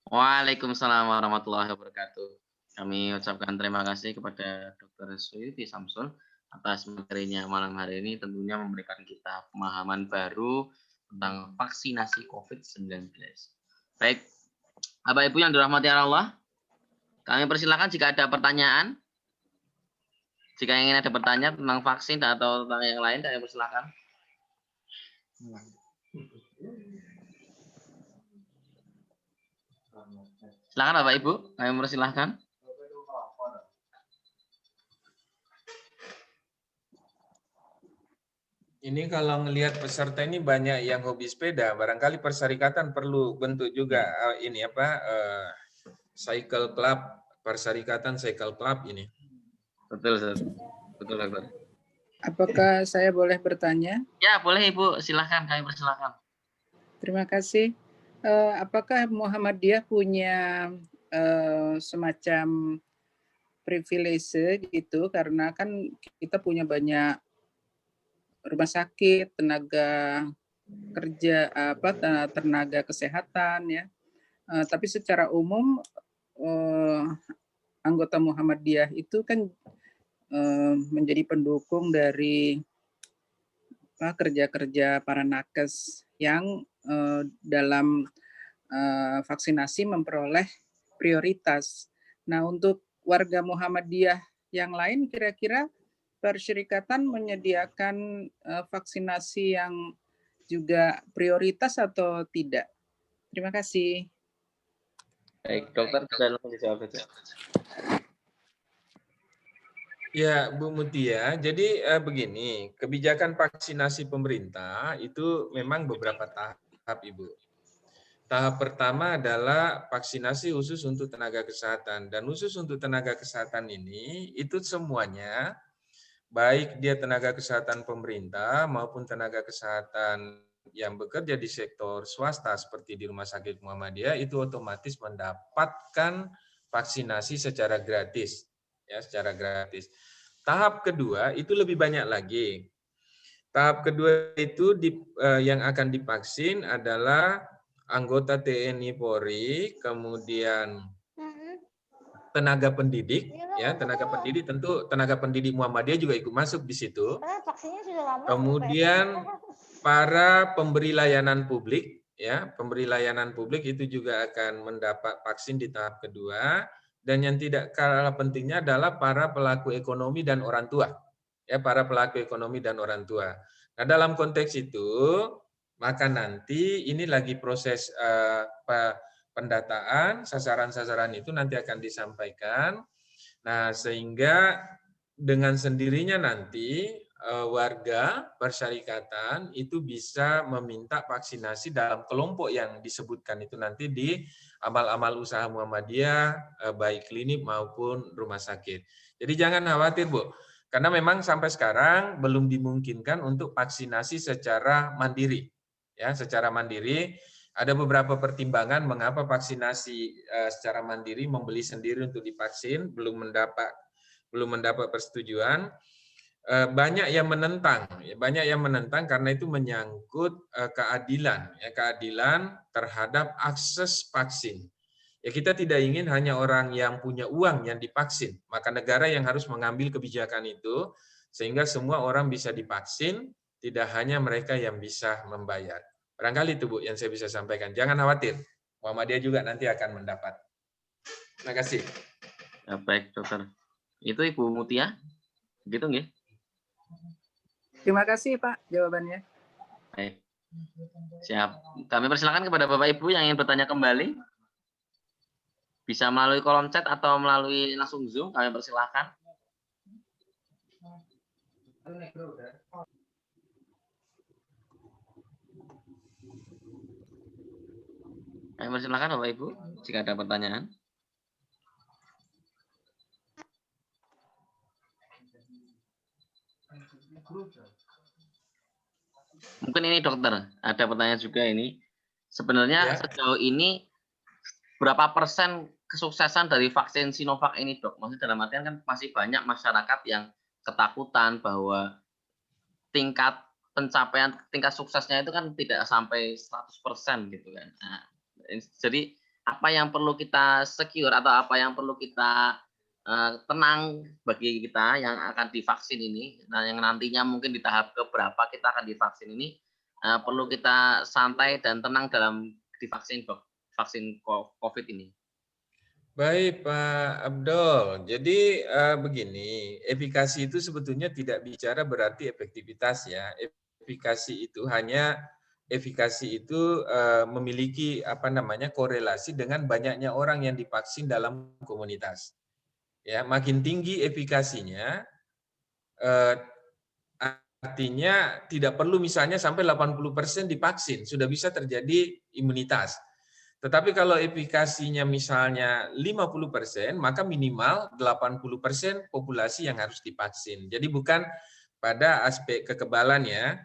Waalaikumsalam warahmatullahi wabarakatuh. Kami ucapkan terima kasih kepada Dr. Suyuti Samsul atas materinya malam hari ini, tentunya memberikan kita pemahaman baru tentang vaksinasi COVID-19. Baik, Bapak Ibu yang dirahmati Allah, kami persilakan jika ada pertanyaan. Jika ingin ada pertanyaan tentang vaksin atau tentang yang lain, kami persilakan. Silakan Bapak Ibu, kami persilakan. Ini kalau ngelihat peserta ini banyak yang hobi sepeda, barangkali persyarikatan perlu bentuk juga cycle club, persyarikatan cycle club ini. Betul, betul, Dokter. Apakah saya boleh bertanya? Ya, boleh Ibu, silakan, kami persilakan. Terima kasih. Apakah Muhammadiyah punya semacam privilege gitu, karena kan kita punya banyak rumah sakit, tenaga kerja, tenaga kesehatan ya. Tapi secara umum anggota Muhammadiyah itu kan menjadi pendukung dari kerja-kerja para nakes yang dalam vaksinasi memperoleh prioritas. Nah, untuk warga Muhammadiyah yang lain, kira-kira persyarikatan menyediakan vaksinasi yang juga prioritas atau tidak? Terima kasih. Baik, Dokter, bisa langsung dijawab saja. Ya, Bu Mutia. Jadi begini, kebijakan vaksinasi pemerintah itu memang beberapa tahap, Ibu. Tahap pertama adalah vaksinasi khusus untuk tenaga kesehatan. Dan khusus untuk tenaga kesehatan ini, itu semuanya, baik dia tenaga kesehatan pemerintah maupun tenaga kesehatan yang bekerja di sektor swasta seperti di Rumah Sakit Muhammadiyah, itu otomatis mendapatkan vaksinasi secara gratis. Ya, secara gratis. Tahap kedua itu lebih banyak lagi. Tahap kedua itu yang akan divaksin adalah anggota TNI Polri, kemudian tenaga pendidik, ya tenaga pendidik, tentu tenaga pendidik Muhammadiyah juga ikut masuk di situ. Kemudian para pemberi layanan publik, ya pemberi layanan publik itu juga akan mendapat vaksin di tahap kedua. Dan yang tidak kalah pentingnya adalah para pelaku ekonomi dan orang tua, ya para pelaku ekonomi dan orang tua. Nah dalam konteks itu maka nanti ini lagi proses pendataan, sasaran-sasaran itu nanti akan disampaikan. Nah, sehingga dengan sendirinya nanti warga persyarikatan itu bisa meminta vaksinasi dalam kelompok yang disebutkan itu nanti di amal-amal usaha Muhammadiyah, baik klinik maupun rumah sakit. Jadi jangan khawatir, Bu. Karena memang sampai sekarang belum dimungkinkan untuk vaksinasi secara mandiri. Ya, secara mandiri ada beberapa pertimbangan mengapa vaksinasi secara mandiri membeli sendiri untuk divaksin belum mendapat persetujuan. Banyak yang menentang, karena itu menyangkut keadilan terhadap akses vaksin. Ya, kita tidak ingin hanya orang yang punya uang yang divaksin, maka negara yang harus mengambil kebijakan itu sehingga semua orang bisa divaksin, tidak hanya mereka yang bisa membayar. Barangkali itu Bu yang saya bisa sampaikan. Jangan khawatir, Muhammadiyah juga nanti akan mendapat. Terima kasih. Ya, baik dokter. Itu Ibu Mutia, gitu nggih? Terima kasih Pak jawabannya. Baik. Siap. Kami persilakan kepada Bapak Ibu yang ingin bertanya kembali. Bisa melalui kolom chat atau melalui langsung Zoom, kami persilakan. Kami persilakan Bapak Ibu, jika ada pertanyaan. Mungkin ini dokter, ada pertanyaan juga ini. Sebenarnya sejauh ini berapa persen kesuksesan dari vaksin Sinovac ini, Dok? Maksudnya dalam artian kan masih banyak masyarakat yang ketakutan bahwa tingkat pencapaian, tingkat suksesnya itu kan tidak sampai 100% gitu kan. Nah, jadi apa yang perlu kita secure atau apa yang perlu kita tenang bagi kita yang akan divaksin ini, nah yang nantinya mungkin di tahap keberapa kita akan divaksin ini, perlu kita santai dan tenang dalam divaksin, Dok, vaksin COVID ini. Baik Pak Abdul, jadi begini, efikasi itu sebetulnya tidak bicara berarti efektivitas ya. Efikasi itu memiliki korelasi dengan banyaknya orang yang divaksin dalam komunitas. Ya, makin tinggi efikasinya, artinya tidak perlu misalnya sampai 80% divaksin, sudah bisa terjadi imunitas. Tetapi kalau efikasinya misalnya 50%, maka minimal 80% populasi yang harus divaksin. Jadi bukan pada aspek kekebalan ya,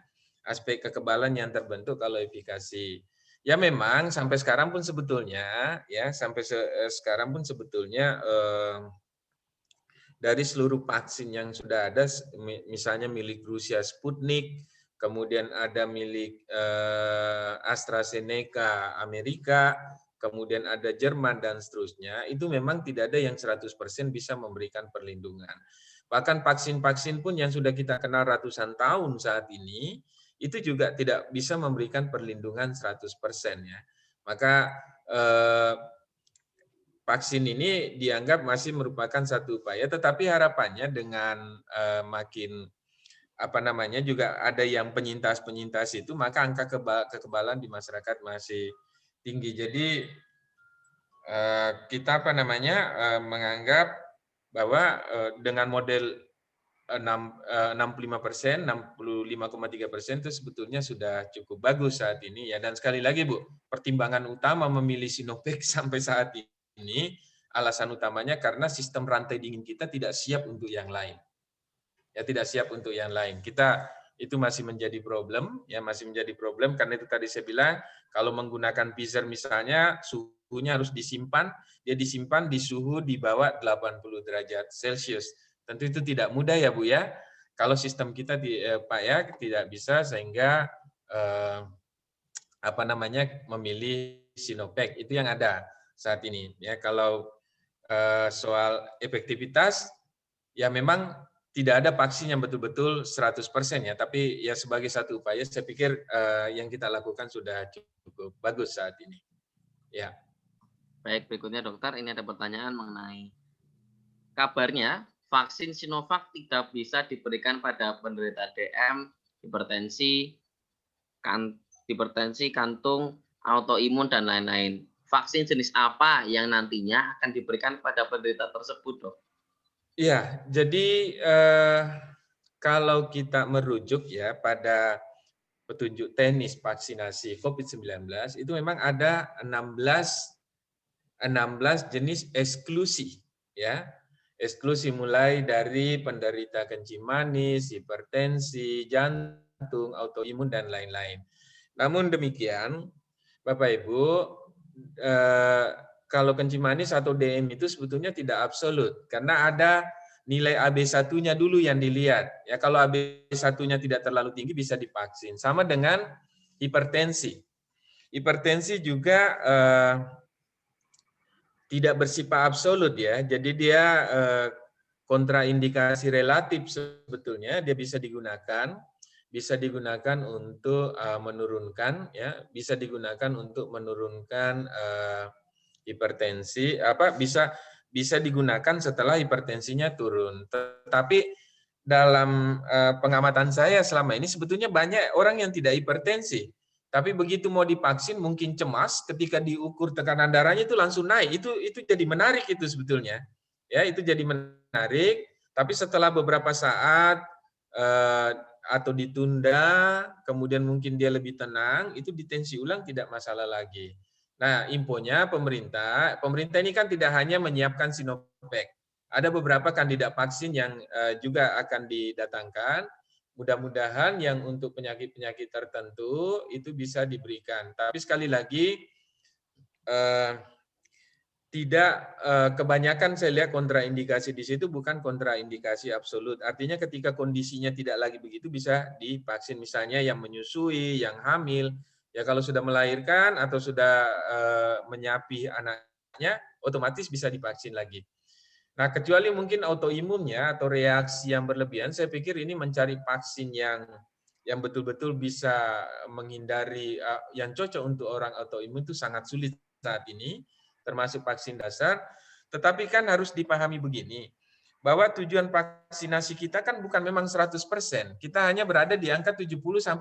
aspek kekebalan yang terbentuk kalau efikasi. Ya memang sampai sekarang pun sebetulnya dari seluruh vaksin yang sudah ada, misalnya milik Rusia Sputnik, kemudian ada milik AstraZeneca Amerika, kemudian ada Jerman dan seterusnya, itu memang tidak ada yang 100% bisa memberikan perlindungan. Bahkan vaksin-vaksin pun yang sudah kita kenal ratusan tahun saat ini, itu juga tidak bisa memberikan perlindungan 100% ya. Maka vaksin ini dianggap masih merupakan satu upaya, tetapi harapannya dengan makin juga ada yang penyintas itu, maka angka kekebalan di masyarakat masih tinggi. Jadi kita menganggap bahwa dengan model 65%, 65,3% itu sebetulnya sudah cukup bagus saat ini ya. Dan sekali lagi Bu, pertimbangan utama memilih Sinovac sampai saat ini alasan utamanya karena sistem rantai dingin kita tidak siap untuk yang lain. Ya, tidak siap untuk yang lain. Kita itu masih menjadi problem, karena itu tadi saya bilang kalau menggunakan Pfizer misalnya suhunya harus disimpan, dia disimpan di suhu di bawah 80 derajat Celcius. Tentu itu tidak mudah ya Bu ya. Kalau sistem kita tidak bisa sehingga memilih Sinovac itu yang ada saat ini ya. Kalau soal efektivitas ya memang tidak ada vaksin yang betul-betul 100% ya, tapi ya sebagai satu upaya saya pikir yang kita lakukan sudah cukup bagus saat ini. Ya. Baik, berikutnya dokter, ini ada pertanyaan mengenai kabarnya vaksin Sinovac tidak bisa diberikan pada penderita DM, hipertensi, kantung, autoimun dan lain-lain. Vaksin jenis apa yang nantinya akan diberikan pada penderita tersebut, Dok? Iya, jadi kalau kita merujuk ya pada petunjuk teknis vaksinasi COVID-19 itu memang ada 16 jenis eksklusi ya. Eksklusi mulai dari penderita kencing manis, hipertensi, jantung, autoimun dan lain-lain. Namun demikian, Bapak Ibu, kalau kencing manis atau DM itu sebetulnya tidak absolut, karena ada nilai AB1-nya dulu yang dilihat. Ya, kalau AB1-nya tidak terlalu tinggi bisa divaksin. Sama dengan hipertensi. Hipertensi juga tidak bersifat absolut ya. Jadi dia kontraindikasi relatif sebetulnya, dia bisa digunakan untuk menurunkan ya, bisa digunakan untuk menurunkan hipertensi, bisa digunakan setelah hipertensinya turun. Tetapi dalam pengamatan saya selama ini sebetulnya banyak orang yang tidak hipertensi, tapi begitu mau divaksin mungkin cemas, ketika diukur tekanan darahnya itu langsung naik. Itu jadi menarik itu sebetulnya. Ya, itu jadi menarik, tapi setelah beberapa saat atau ditunda, kemudian mungkin dia lebih tenang, itu ditensi ulang tidak masalah lagi. Nah, infonya pemerintah ini kan tidak hanya menyiapkan Sinovac. Ada beberapa kandidat vaksin yang juga akan didatangkan. Mudah-mudahan yang untuk penyakit-penyakit tertentu itu bisa diberikan. Tapi sekali lagi, tidak kebanyakan saya lihat kontraindikasi di situ bukan kontraindikasi absolut. Artinya ketika kondisinya tidak lagi begitu bisa divaksin. Misalnya yang menyusui, yang hamil, ya kalau sudah melahirkan atau sudah menyapih anaknya, otomatis bisa divaksin lagi. Nah, kecuali mungkin autoimunnya atau reaksi yang berlebihan, saya pikir ini mencari vaksin yang betul-betul bisa menghindari, yang cocok untuk orang autoimun itu sangat sulit saat ini, termasuk vaksin dasar. Tetapi kan harus dipahami begini, bahwa tujuan vaksinasi kita kan bukan memang 100%. Kita hanya berada di angka 70-80%.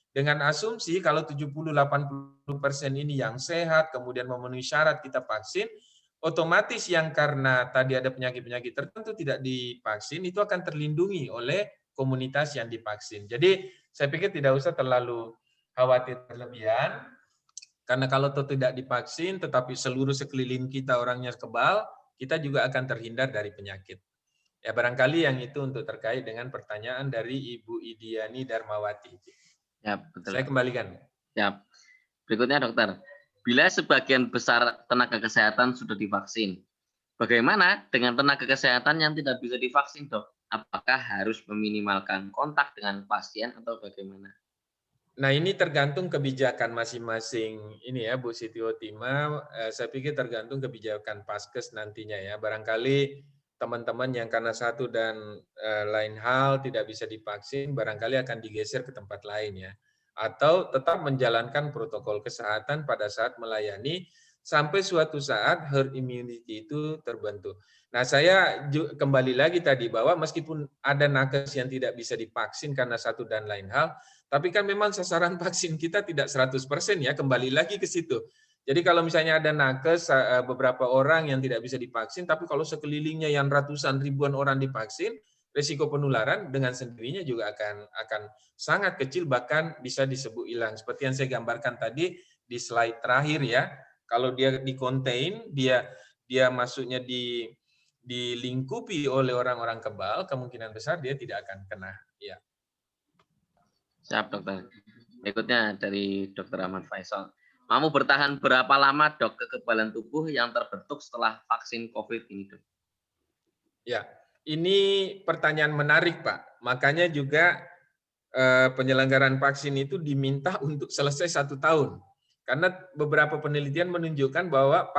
Dengan asumsi kalau 70-80% ini yang sehat, kemudian memenuhi syarat kita vaksin, otomatis yang karena tadi ada penyakit-penyakit tertentu tidak divaksin, itu akan terlindungi oleh komunitas yang divaksin. Jadi saya pikir tidak usah terlalu khawatir berlebihan, karena kalau tidak divaksin, tetapi seluruh sekeliling kita orangnya kebal, kita juga akan terhindar dari penyakit. Ya, barangkali yang itu untuk terkait dengan pertanyaan dari Ibu Idiani Darmawati. Ya, betul. Saya kembalikan. Ya. Berikutnya dokter, bila sebagian besar tenaga kesehatan sudah divaksin, bagaimana dengan tenaga kesehatan yang tidak bisa divaksin, dok? Apakah harus meminimalkan kontak dengan pasien atau bagaimana? Nah, ini tergantung kebijakan masing-masing ini ya, Bu Siti Otima. Saya pikir tergantung kebijakan Paskes nantinya ya. Barangkali teman-teman yang karena satu dan lain hal tidak bisa divaksin, barangkali akan digeser ke tempat lain ya. Atau tetap menjalankan protokol kesehatan pada saat melayani sampai suatu saat herd immunity itu terbentuk. Nah, saya kembali lagi tadi bahwa meskipun ada nakes yang tidak bisa divaksin karena satu dan lain hal, tapi kan memang sasaran vaksin kita tidak 100% ya, kembali lagi ke situ. Jadi kalau misalnya ada nakes beberapa orang yang tidak bisa divaksin, tapi kalau sekelilingnya yang ratusan ribuan orang divaksin, risiko penularan dengan sendirinya juga akan sangat kecil, bahkan bisa disebut hilang. Seperti yang saya gambarkan tadi di slide terakhir ya, kalau dia di-contain, dia masuknya dilingkupi oleh orang-orang kebal, kemungkinan besar dia tidak akan kena. Ya. Siap dokter. Berikutnya dari Dr. Ahmad Faisal. Mau bertahan berapa lama dok kekebalan tubuh yang terbentuk setelah vaksin COVID ini dok? Ya, ini pertanyaan menarik Pak. Makanya juga penyelenggaraan vaksin itu diminta untuk selesai 1 tahun. Karena beberapa penelitian menunjukkan bahwa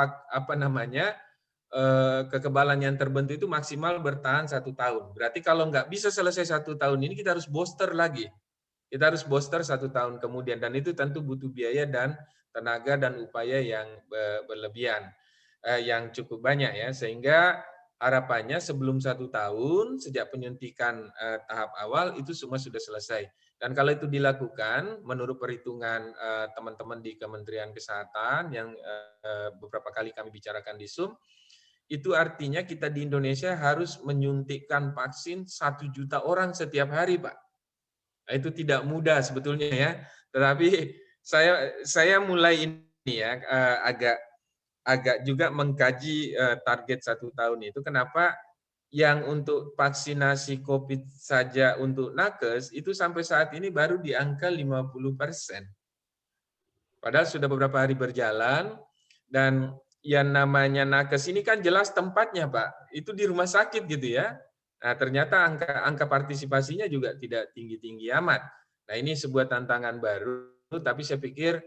kekebalan yang terbentuk itu maksimal bertahan 1 tahun. Berarti kalau nggak bisa selesai 1 tahun ini, kita harus booster lagi. Kita harus booster 1 tahun kemudian, dan itu tentu butuh biaya dan tenaga dan upaya yang berlebihan, yang cukup banyak ya, sehingga harapannya sebelum 1 tahun sejak penyuntikan tahap awal itu semua sudah selesai. Dan kalau itu dilakukan menurut perhitungan teman-teman di Kementerian Kesehatan yang beberapa kali kami bicarakan di Zoom, itu artinya kita di Indonesia harus menyuntikkan vaksin 1 juta orang setiap hari Pak. Nah, itu tidak mudah sebetulnya ya, tetapi saya mulai ini ya agak juga mengkaji target 1 tahun itu. Kenapa? yang untuk vaksinasi COVID saja untuk nakes itu sampai saat ini baru di angka 50%. Padahal sudah beberapa hari berjalan, dan yang namanya nakes ini kan jelas tempatnya, Pak. Itu di rumah sakit gitu ya. Nah, ternyata angka partisipasinya juga tidak tinggi-tinggi amat. Nah, ini sebuah tantangan baru, tapi saya pikir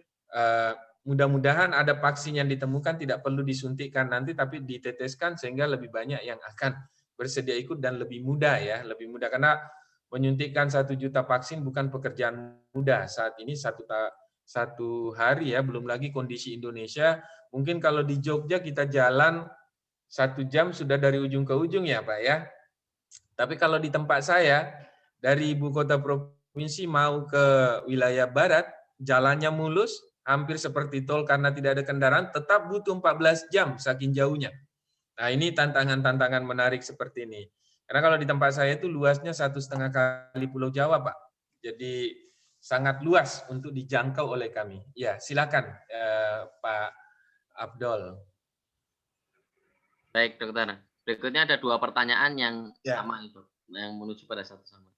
mudah-mudahan ada vaksin yang ditemukan tidak perlu disuntikkan nanti, tapi diteteskan sehingga lebih banyak yang akan bersedia ikut dan lebih mudah ya, lebih mudah karena menyuntikkan 1 juta vaksin bukan pekerjaan mudah saat ini satu hari ya, belum lagi kondisi Indonesia. Mungkin kalau di Jogja kita jalan 1 jam sudah dari ujung ke ujung ya Pak ya. Tapi kalau di tempat saya dari ibu kota provinsi mau ke wilayah barat, jalannya mulus, hampir seperti tol karena tidak ada kendaraan, tetap butuh 14 jam saking jauhnya. Nah, ini tantangan-tantangan menarik seperti ini. Karena kalau di tempat saya itu luasnya 1,5 kali Pulau Jawa, Pak. Jadi sangat luas untuk dijangkau oleh kami. Ya, silakan Pak Abdul. Baik, Dokter. Berikutnya ada 2 pertanyaan yang sama itu, yang menuju pada satu sama.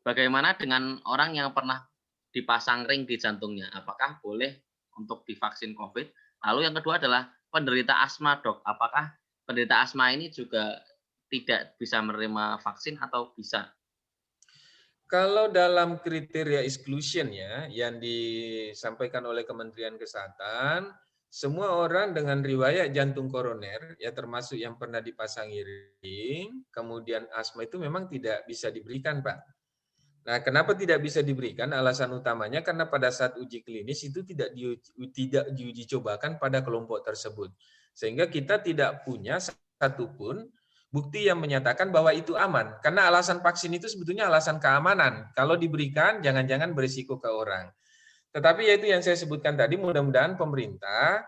Bagaimana dengan orang yang pernah dipasang ring di jantungnya? Apakah boleh untuk divaksin COVID? Lalu yang kedua adalah penderita asma, Dok. Apakah penderita asma ini juga tidak bisa menerima vaksin atau bisa? Kalau dalam kriteria exclusion ya, yang disampaikan oleh Kementerian Kesehatan, semua orang dengan riwayat jantung koroner, ya termasuk yang pernah dipasangi ring, kemudian asma itu memang tidak bisa diberikan, Pak. Nah, kenapa tidak bisa diberikan? Alasan utamanya karena pada saat uji klinis itu tidak diuji cobakan pada kelompok tersebut. Sehingga kita tidak punya satupun bukti yang menyatakan bahwa itu aman. Karena alasan vaksin itu sebetulnya alasan keamanan. Kalau diberikan, jangan-jangan berisiko ke orang. Tetapi yaitu yang saya sebutkan tadi, mudah-mudahan pemerintah,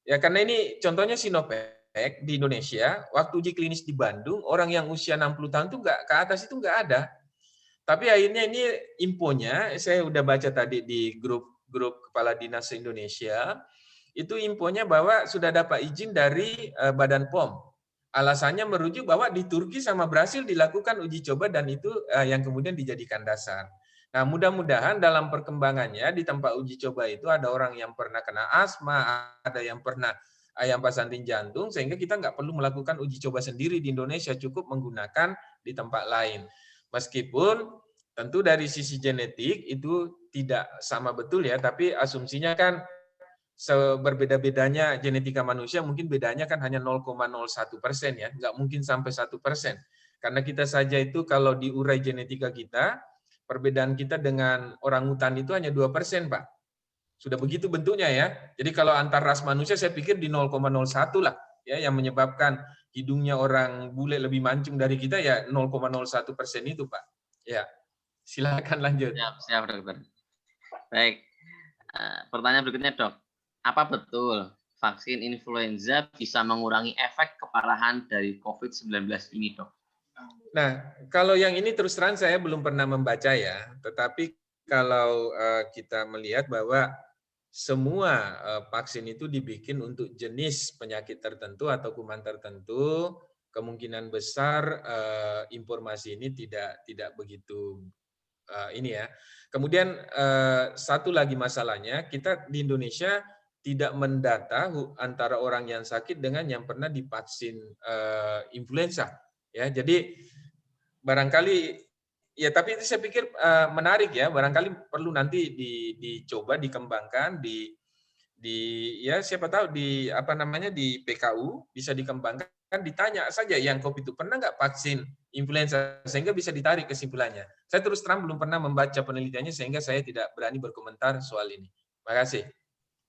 ya karena ini contohnya Sinovac di Indonesia, waktu uji klinis di Bandung, orang yang usia 60 tahun itu ke atas itu nggak ada. Tapi akhirnya ini infonya, saya udah baca tadi di grup Kepala Dinas Indonesia, itu infonya bahwa sudah dapat izin dari Badan POM. Alasannya merujuk bahwa di Turki sama Brasil dilakukan uji coba dan itu yang kemudian dijadikan dasar. Nah, mudah-mudahan dalam perkembangannya di tempat uji coba itu ada orang yang pernah kena asma, ada yang pernah yang pasantin jantung, sehingga kita nggak perlu melakukan uji coba sendiri di Indonesia, cukup menggunakan di tempat lain. Meskipun tentu dari sisi genetik itu tidak sama betul ya, tapi asumsinya kan berbeda-bedanya genetika manusia, mungkin bedanya kan hanya 0,01% ya, nggak mungkin sampai 1%. Karena kita saja itu kalau diurai genetika kita, perbedaan kita dengan orangutan itu hanya 2%, Pak. Sudah begitu bentuknya ya. Jadi kalau antar ras manusia saya pikir di 0,01 lah ya, yang menyebabkan hidungnya orang bule lebih mancung dari kita ya 0,01% itu, Pak. Ya, silakan lanjut. Siap, Dokter. Baik, pertanyaan berikutnya, Dok. Apa betul vaksin influenza bisa mengurangi efek keparahan dari COVID-19 ini, Dok? Nah, kalau yang ini terus terang saya belum pernah membaca ya, tetapi kalau kita melihat bahwa semua vaksin itu dibikin untuk jenis penyakit tertentu atau kuman tertentu, kemungkinan besar informasi ini tidak begitu ini ya. Kemudian satu lagi masalahnya, kita di Indonesia tidak mendata antara orang yang sakit dengan yang pernah divaksin influenza. Ya, jadi barangkali ya, tapi itu saya pikir menarik ya. Barangkali perlu nanti dicoba dikembangkan ya siapa tahu di PKU bisa dikembangkan, ditanya saja yang COVID itu pernah nggak vaksin influenza sehingga bisa ditarik kesimpulannya. Saya terus terang belum pernah membaca penelitiannya sehingga saya tidak berani berkomentar soal ini. Terima kasih.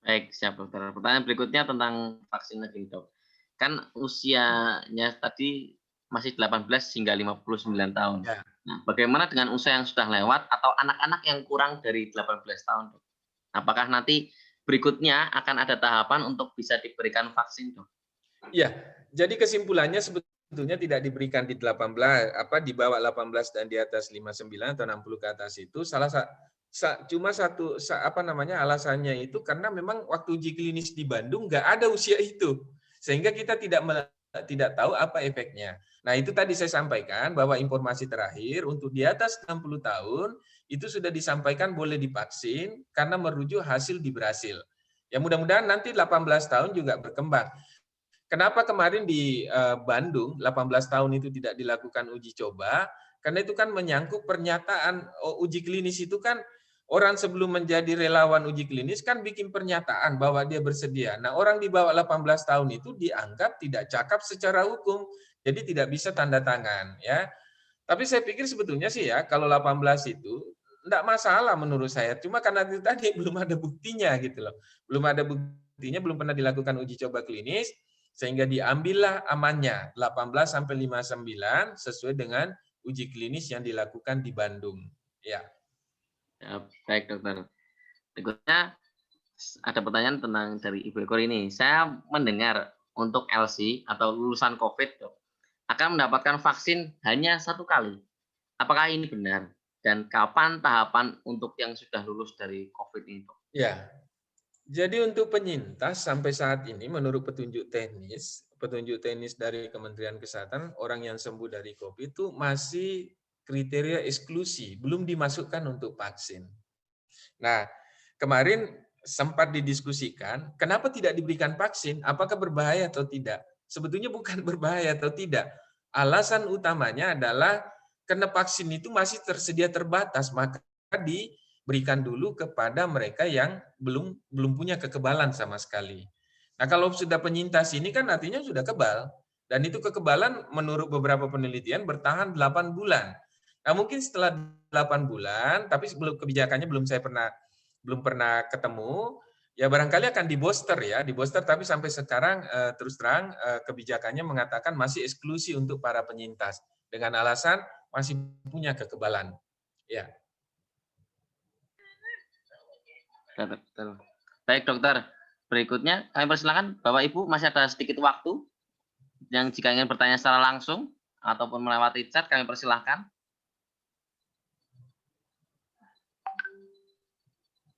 Baik, siap, Dokter. Pertanyaan berikutnya tentang vaksin lagi, Dok. Kan usianya tadi masih 18 hingga 59 tahun. Ya. Nah, bagaimana dengan usia yang sudah lewat atau anak-anak yang kurang dari 18 tahun, Dok? Apakah nanti berikutnya akan ada tahapan untuk bisa diberikan vaksin, Dok? Iya, jadi kesimpulannya sebetulnya tidak diberikan di 18, di bawah 18 dan di atas 59 atau 60 ke atas itu cuma satu alasannya itu karena memang waktu uji klinis di Bandung nggak ada usia itu, sehingga kita tidak tidak tahu apa efeknya. Nah, itu tadi saya sampaikan bahwa informasi terakhir untuk di atas 60 tahun itu sudah disampaikan boleh divaksin karena merujuk hasil di Brasil. Ya mudah-mudahan nanti 18 tahun juga berkembang. Kenapa kemarin di Bandung 18 tahun itu tidak dilakukan uji coba? Karena itu kan menyangkut pernyataan uji klinis itu kan orang sebelum menjadi relawan uji klinis kan bikin pernyataan bahwa dia bersedia. Nah, orang di bawah 18 tahun itu dianggap tidak cakap secara hukum. Jadi tidak bisa tanda tangan ya. Tapi saya pikir sebetulnya sih ya kalau 18 itu enggak masalah menurut saya. Cuma karena itu tadi belum ada buktinya gitu loh. Belum ada buktinya, belum pernah dilakukan uji coba klinis sehingga diambillah amannya 18 sampai 59 sesuai dengan uji klinis yang dilakukan di Bandung. Ya. Ya, baik dokter. Berikutnya ada pertanyaan tentang dari Ibu Ekor ini. Saya mendengar untuk LC atau lulusan COVID dok, akan mendapatkan vaksin hanya 1 kali. Apakah ini benar? Dan kapan tahapan untuk yang sudah lulus dari COVID ini dok? Ya. Jadi untuk penyintas sampai saat ini menurut petunjuk teknis dari Kementerian Kesehatan, orang yang sembuh dari COVID itu masih kriteria eksklusi, belum dimasukkan untuk vaksin. Nah, kemarin sempat didiskusikan, kenapa tidak diberikan vaksin? Apakah berbahaya atau tidak? Sebetulnya bukan berbahaya atau tidak. Alasan utamanya adalah karena vaksin itu masih tersedia terbatas, maka diberikan dulu kepada mereka yang belum punya kekebalan sama sekali. Nah, kalau sudah penyintas ini kan artinya sudah kebal. Dan itu kekebalan menurut beberapa penelitian bertahan 8 bulan. Nah, mungkin setelah 8 bulan, tapi sebelum kebijakannya belum pernah ketemu, ya barangkali akan di booster ya, di booster, tapi sampai sekarang terus terang kebijakannya mengatakan masih eksklusi untuk para penyintas dengan alasan masih punya kekebalan. Ya. Betul. Baik dokter, berikutnya kami persilakan Bapak Ibu, masih ada sedikit waktu yang jika ingin bertanya secara langsung ataupun melewati chat kami persilahkan.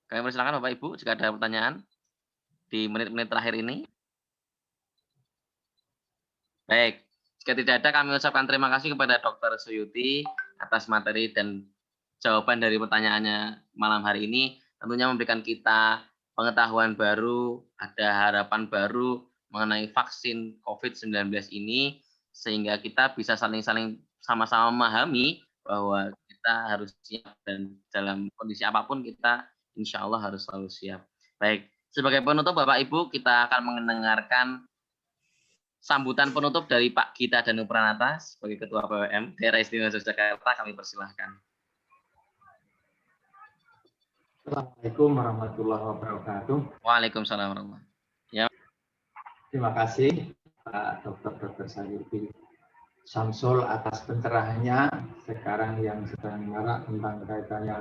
Kami persilakan Bapak Ibu jika ada pertanyaan di menit-menit terakhir ini. Baik, jika tidak ada kami ucapkan terima kasih kepada Dr. Suyuti atas materi dan jawaban dari pertanyaannya malam hari ini. Tentunya memberikan kita pengetahuan baru, ada harapan baru mengenai vaksin COVID-19 ini, sehingga kita bisa saling-saling sama-sama memahami bahwa kita harus siap dan dalam kondisi apapun kita insya Allah harus selalu siap. Baik, sebagai penutup Bapak Ibu, kita akan mendengarkan sambutan penutup dari Pak Gita Danu Pranata sebagai Ketua PWM Daerah Istimewa Yogyakarta. Kami persilahkan. Assalamualaikum warahmatullahi wabarakatuh. Waalaikumsalam warahmatullahi wabarakatuh. Ya. Terima kasih Pak Dr. Sayuti Samsul atas pencerahannya sekarang yang sedang marak tentang kaitannya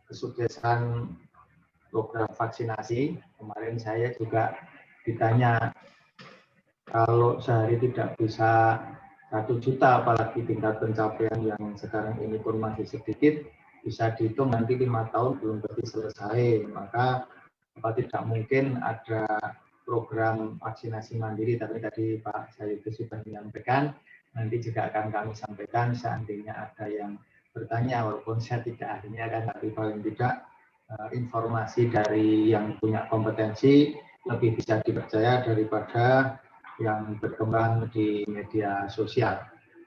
kesuksesan program vaksinasi. Kemarin saya juga ditanya kalau sehari tidak bisa 1 juta, apalagi tingkat pencapaian yang sekarang ini pun masih sedikit, bisa dihitung nanti 5 tahun belum berarti selesai. Maka apa tidak mungkin ada program vaksinasi mandiri, tapi tadi Pak Sayuti sudah menyampaikan, nanti juga akan kami sampaikan seandainya ada yang bertanya, walaupun saya tidak ahlinya kan, tapi paling tidak informasi dari yang punya kompetensi lebih bisa dipercaya daripada yang berkembang di media sosial.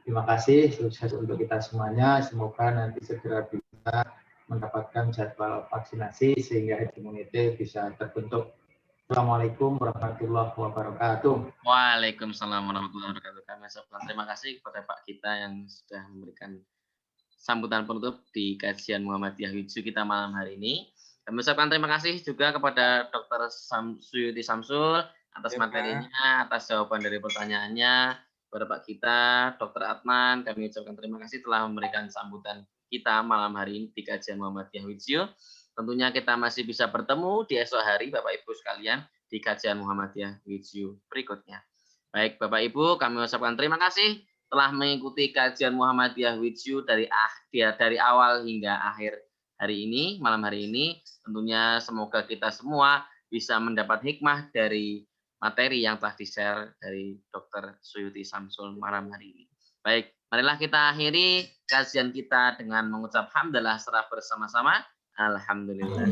Terima kasih, sukses untuk kita semuanya. Semoga nanti segera bisa mendapatkan jadwal vaksinasi sehingga herd immunity bisa terbentuk. Assalamualaikum warahmatullahi wabarakatuh. Waalaikumsalam warahmatullahi wabarakatuh. Kami ucapkan terima kasih kepada Pak Gita yang sudah memberikan sambutan penutup di kajian Muhammadiyah Widzu kita malam hari ini. Kami ucapkan terima kasih juga kepada Dr. Suyuti Samsul atas materinya, atas jawaban dari pertanyaannya. Kepada Pak Gita, Dr. Adnan, kami ucapkan terima kasih telah memberikan sambutan kita malam hari ini di kajian Muhammadiyah Widzu. Tentunya kita masih bisa bertemu di esok hari, Bapak Ibu sekalian, di kajian Muhammadiyah Widzu berikutnya. Baik, Bapak Ibu, kami ucapkan terima kasih telah mengikuti kajian Muhammadiyah Widzu dari awal hingga akhir hari ini, malam hari ini. Tentunya semoga kita semua bisa mendapat hikmah dari materi yang telah di-share dari Dr. Suyuti Samsul malam hari ini. Baik, marilah kita akhiri kajian kita dengan mengucap hamdalah secara bersama-sama. Alhamdulillah.